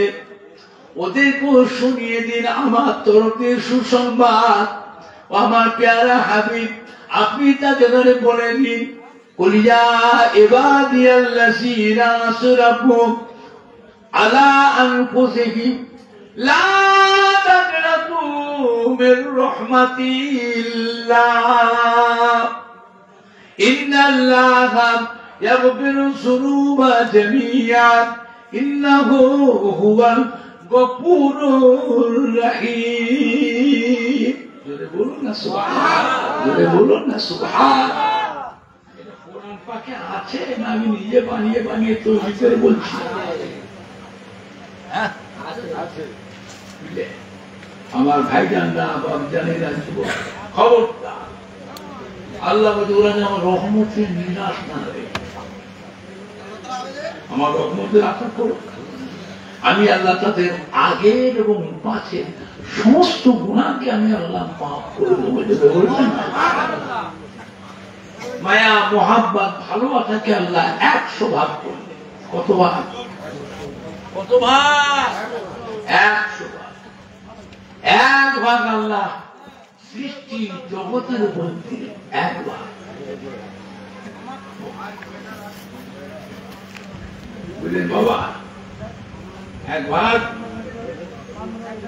ওদেরকেও শুনিয়ে দিন আমার তরফে সুসংবাদ। আমার প্যারা হাবিব আপনি তাদের বলে দিন কলিজা ইবাদিয়াল্লাযীনা আসরাফু আলা আনফুসিহিম লা তাকনাতু মির রাহমাতিল্লাহ ইন্নাল্লাহা ইয়াগফিরু যুনুবা জামিআন ইন্নাহু হুয়াল গফুরুর রহিম। জোরে বলুন না সুবহানাল্লাহ, জোরে বলুন না সুবহানাল্লাহ। এটা কোরআন পাকে আছে না আমি নিজে বানিয়ে বানিয়ে তৈরি করে বলছি? হ্যাঁ আছে। আমার ভাইজানরা বাপজানেরা যুবক খবরদার, আল্লাহ বলে ওরা যেন আমার রহমতের নিরাশ না হবে, আমার রহমতের আশা করো। আমি আল্লাহ তাদের আগের এবং পাশের সমস্ত গুনাহকে আমি আল্লাহ মাফ করে দেবো। মায়া মোহাব্বত ভালোবাসাকে আল্লাহ 100 ভাগ করবে। কত ভাগ? কত ভাগ? 100 ভাগ। 1 ভাগ আল্লাহ সৃষ্টি জগতের উপর দিলেন, 1 ভাগ। বুঝলেন বাবা? 1 ভাগ,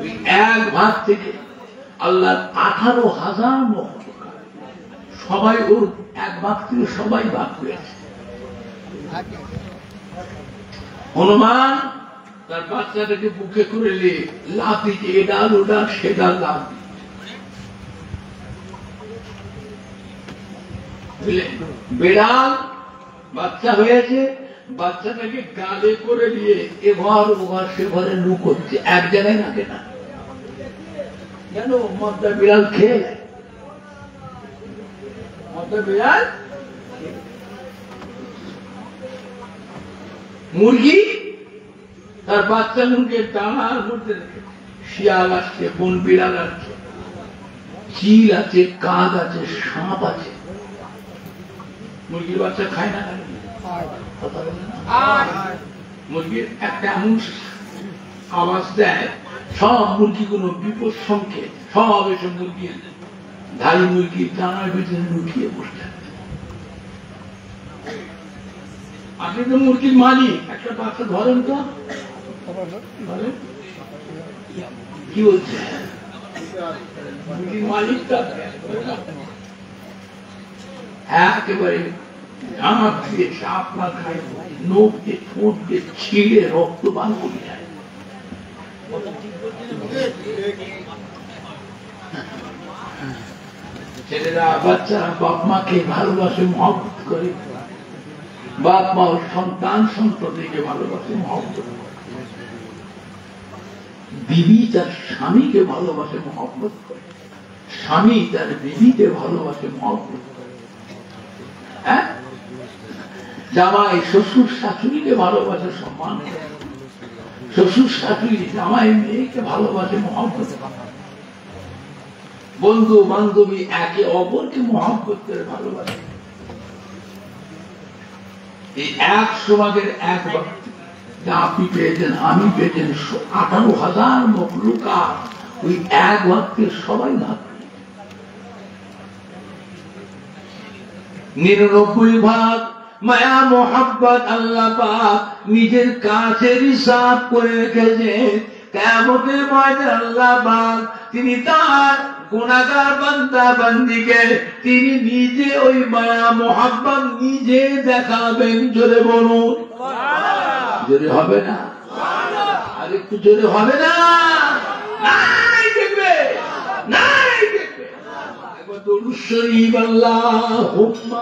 ওই 1 ভাগ থেকে আল্লাহ 18,000 মখলুকাত সবাই ওর 1 ভাগ থেকে সবাই ভাগ হয়েছে। হনুমান তার বাচ্চাটাকে বুকে করে লাফ দিচ্ছে, এ ডাল ও ডাল সে ডাল লাফ দিচ্ছে। বেড়াল বাচ্চা হয়েছে, বাচ্চাটাকে গালে করে দিয়ে এ ঘর ও ঘর সে ঘরে লুকোচ্ছে, এক জায়গায় রাখে না। কেন? মদ্দা বিড়াল খেয়ে, মদ্দা বিড়াল। মুরগি তার বাচ্চা মুরগির দানার মধ্যে শিয়াল আসছে, বন বিড়াল আসছে, চিল আছে, কাক আছে, সাপ আছে, মুরগির বাচ্চা খায় না। মুরগির একটা এমন আওয়াজ দেয়, সব মুরগিগুলো বিপদ সংকেত, সব এসব মুরগি ধারি মুরগি দানার ভিতরে লুকিয়ে বসে। আপনি তো মুরগির মালিক, একটা বাচ্চা ধরেন তো, কি বলছে মুরগির মালিকটা একেবারে আমার দিয়ে সাপ না খায়, নখ দিয়ে ঠোঁট দিয়ে ছিঁড়ে রক্ত বান করে যায়। সে ছেলেরা বাচ্চারা বাপ মাকে ভালোবাসে, মহব্বত করে। বাপ মা সন্তান সন্ততিকে ভালোবাসে, মহব্বত করে। বিবি তার স্বামীকে ভালোবাসে, মহব্বত করে। স্বামী তার বিবিকে ভালোবাসে, মহব্বত করে। হ্যাঁ, জামাই শ্বশুর শাশুড়িকে ভালোবাসে, সম্মান করে। শ্বশুর শাশুড়ি জামাই মেয়েকে ভালোবাসে, মহব্বত করে। বন্ধু বান্ধবী একে অপরকে মহব্বত করে ভালোবাসে। এই 100 ভাগের 1 ভাগ যা আপনি পেয়েছেন, আমি পেয়েছেন, 18,000 মখলুকা ওই 1 ভাগকে সবাই ভাগ। 99 ভাগ মায়া মোহাব্বত আল্লাহ পাক নিজের কাছে হিসাব করে রেখেছে। কিয়ামতের ময়দানে আল্লাহ পাক তিনি তার গুনাহগার বান্দা বান্দীকে তিনি নিজে ওই মায়া মোহাব্বত নিজে দেখাবেন। জোরে বলুন, জোরে হবে না? আর একটু জোরে হবে না? নাই দেখবে, নাই দেখবে। একবার দরুদ শরীফ আল্লাহুম্মা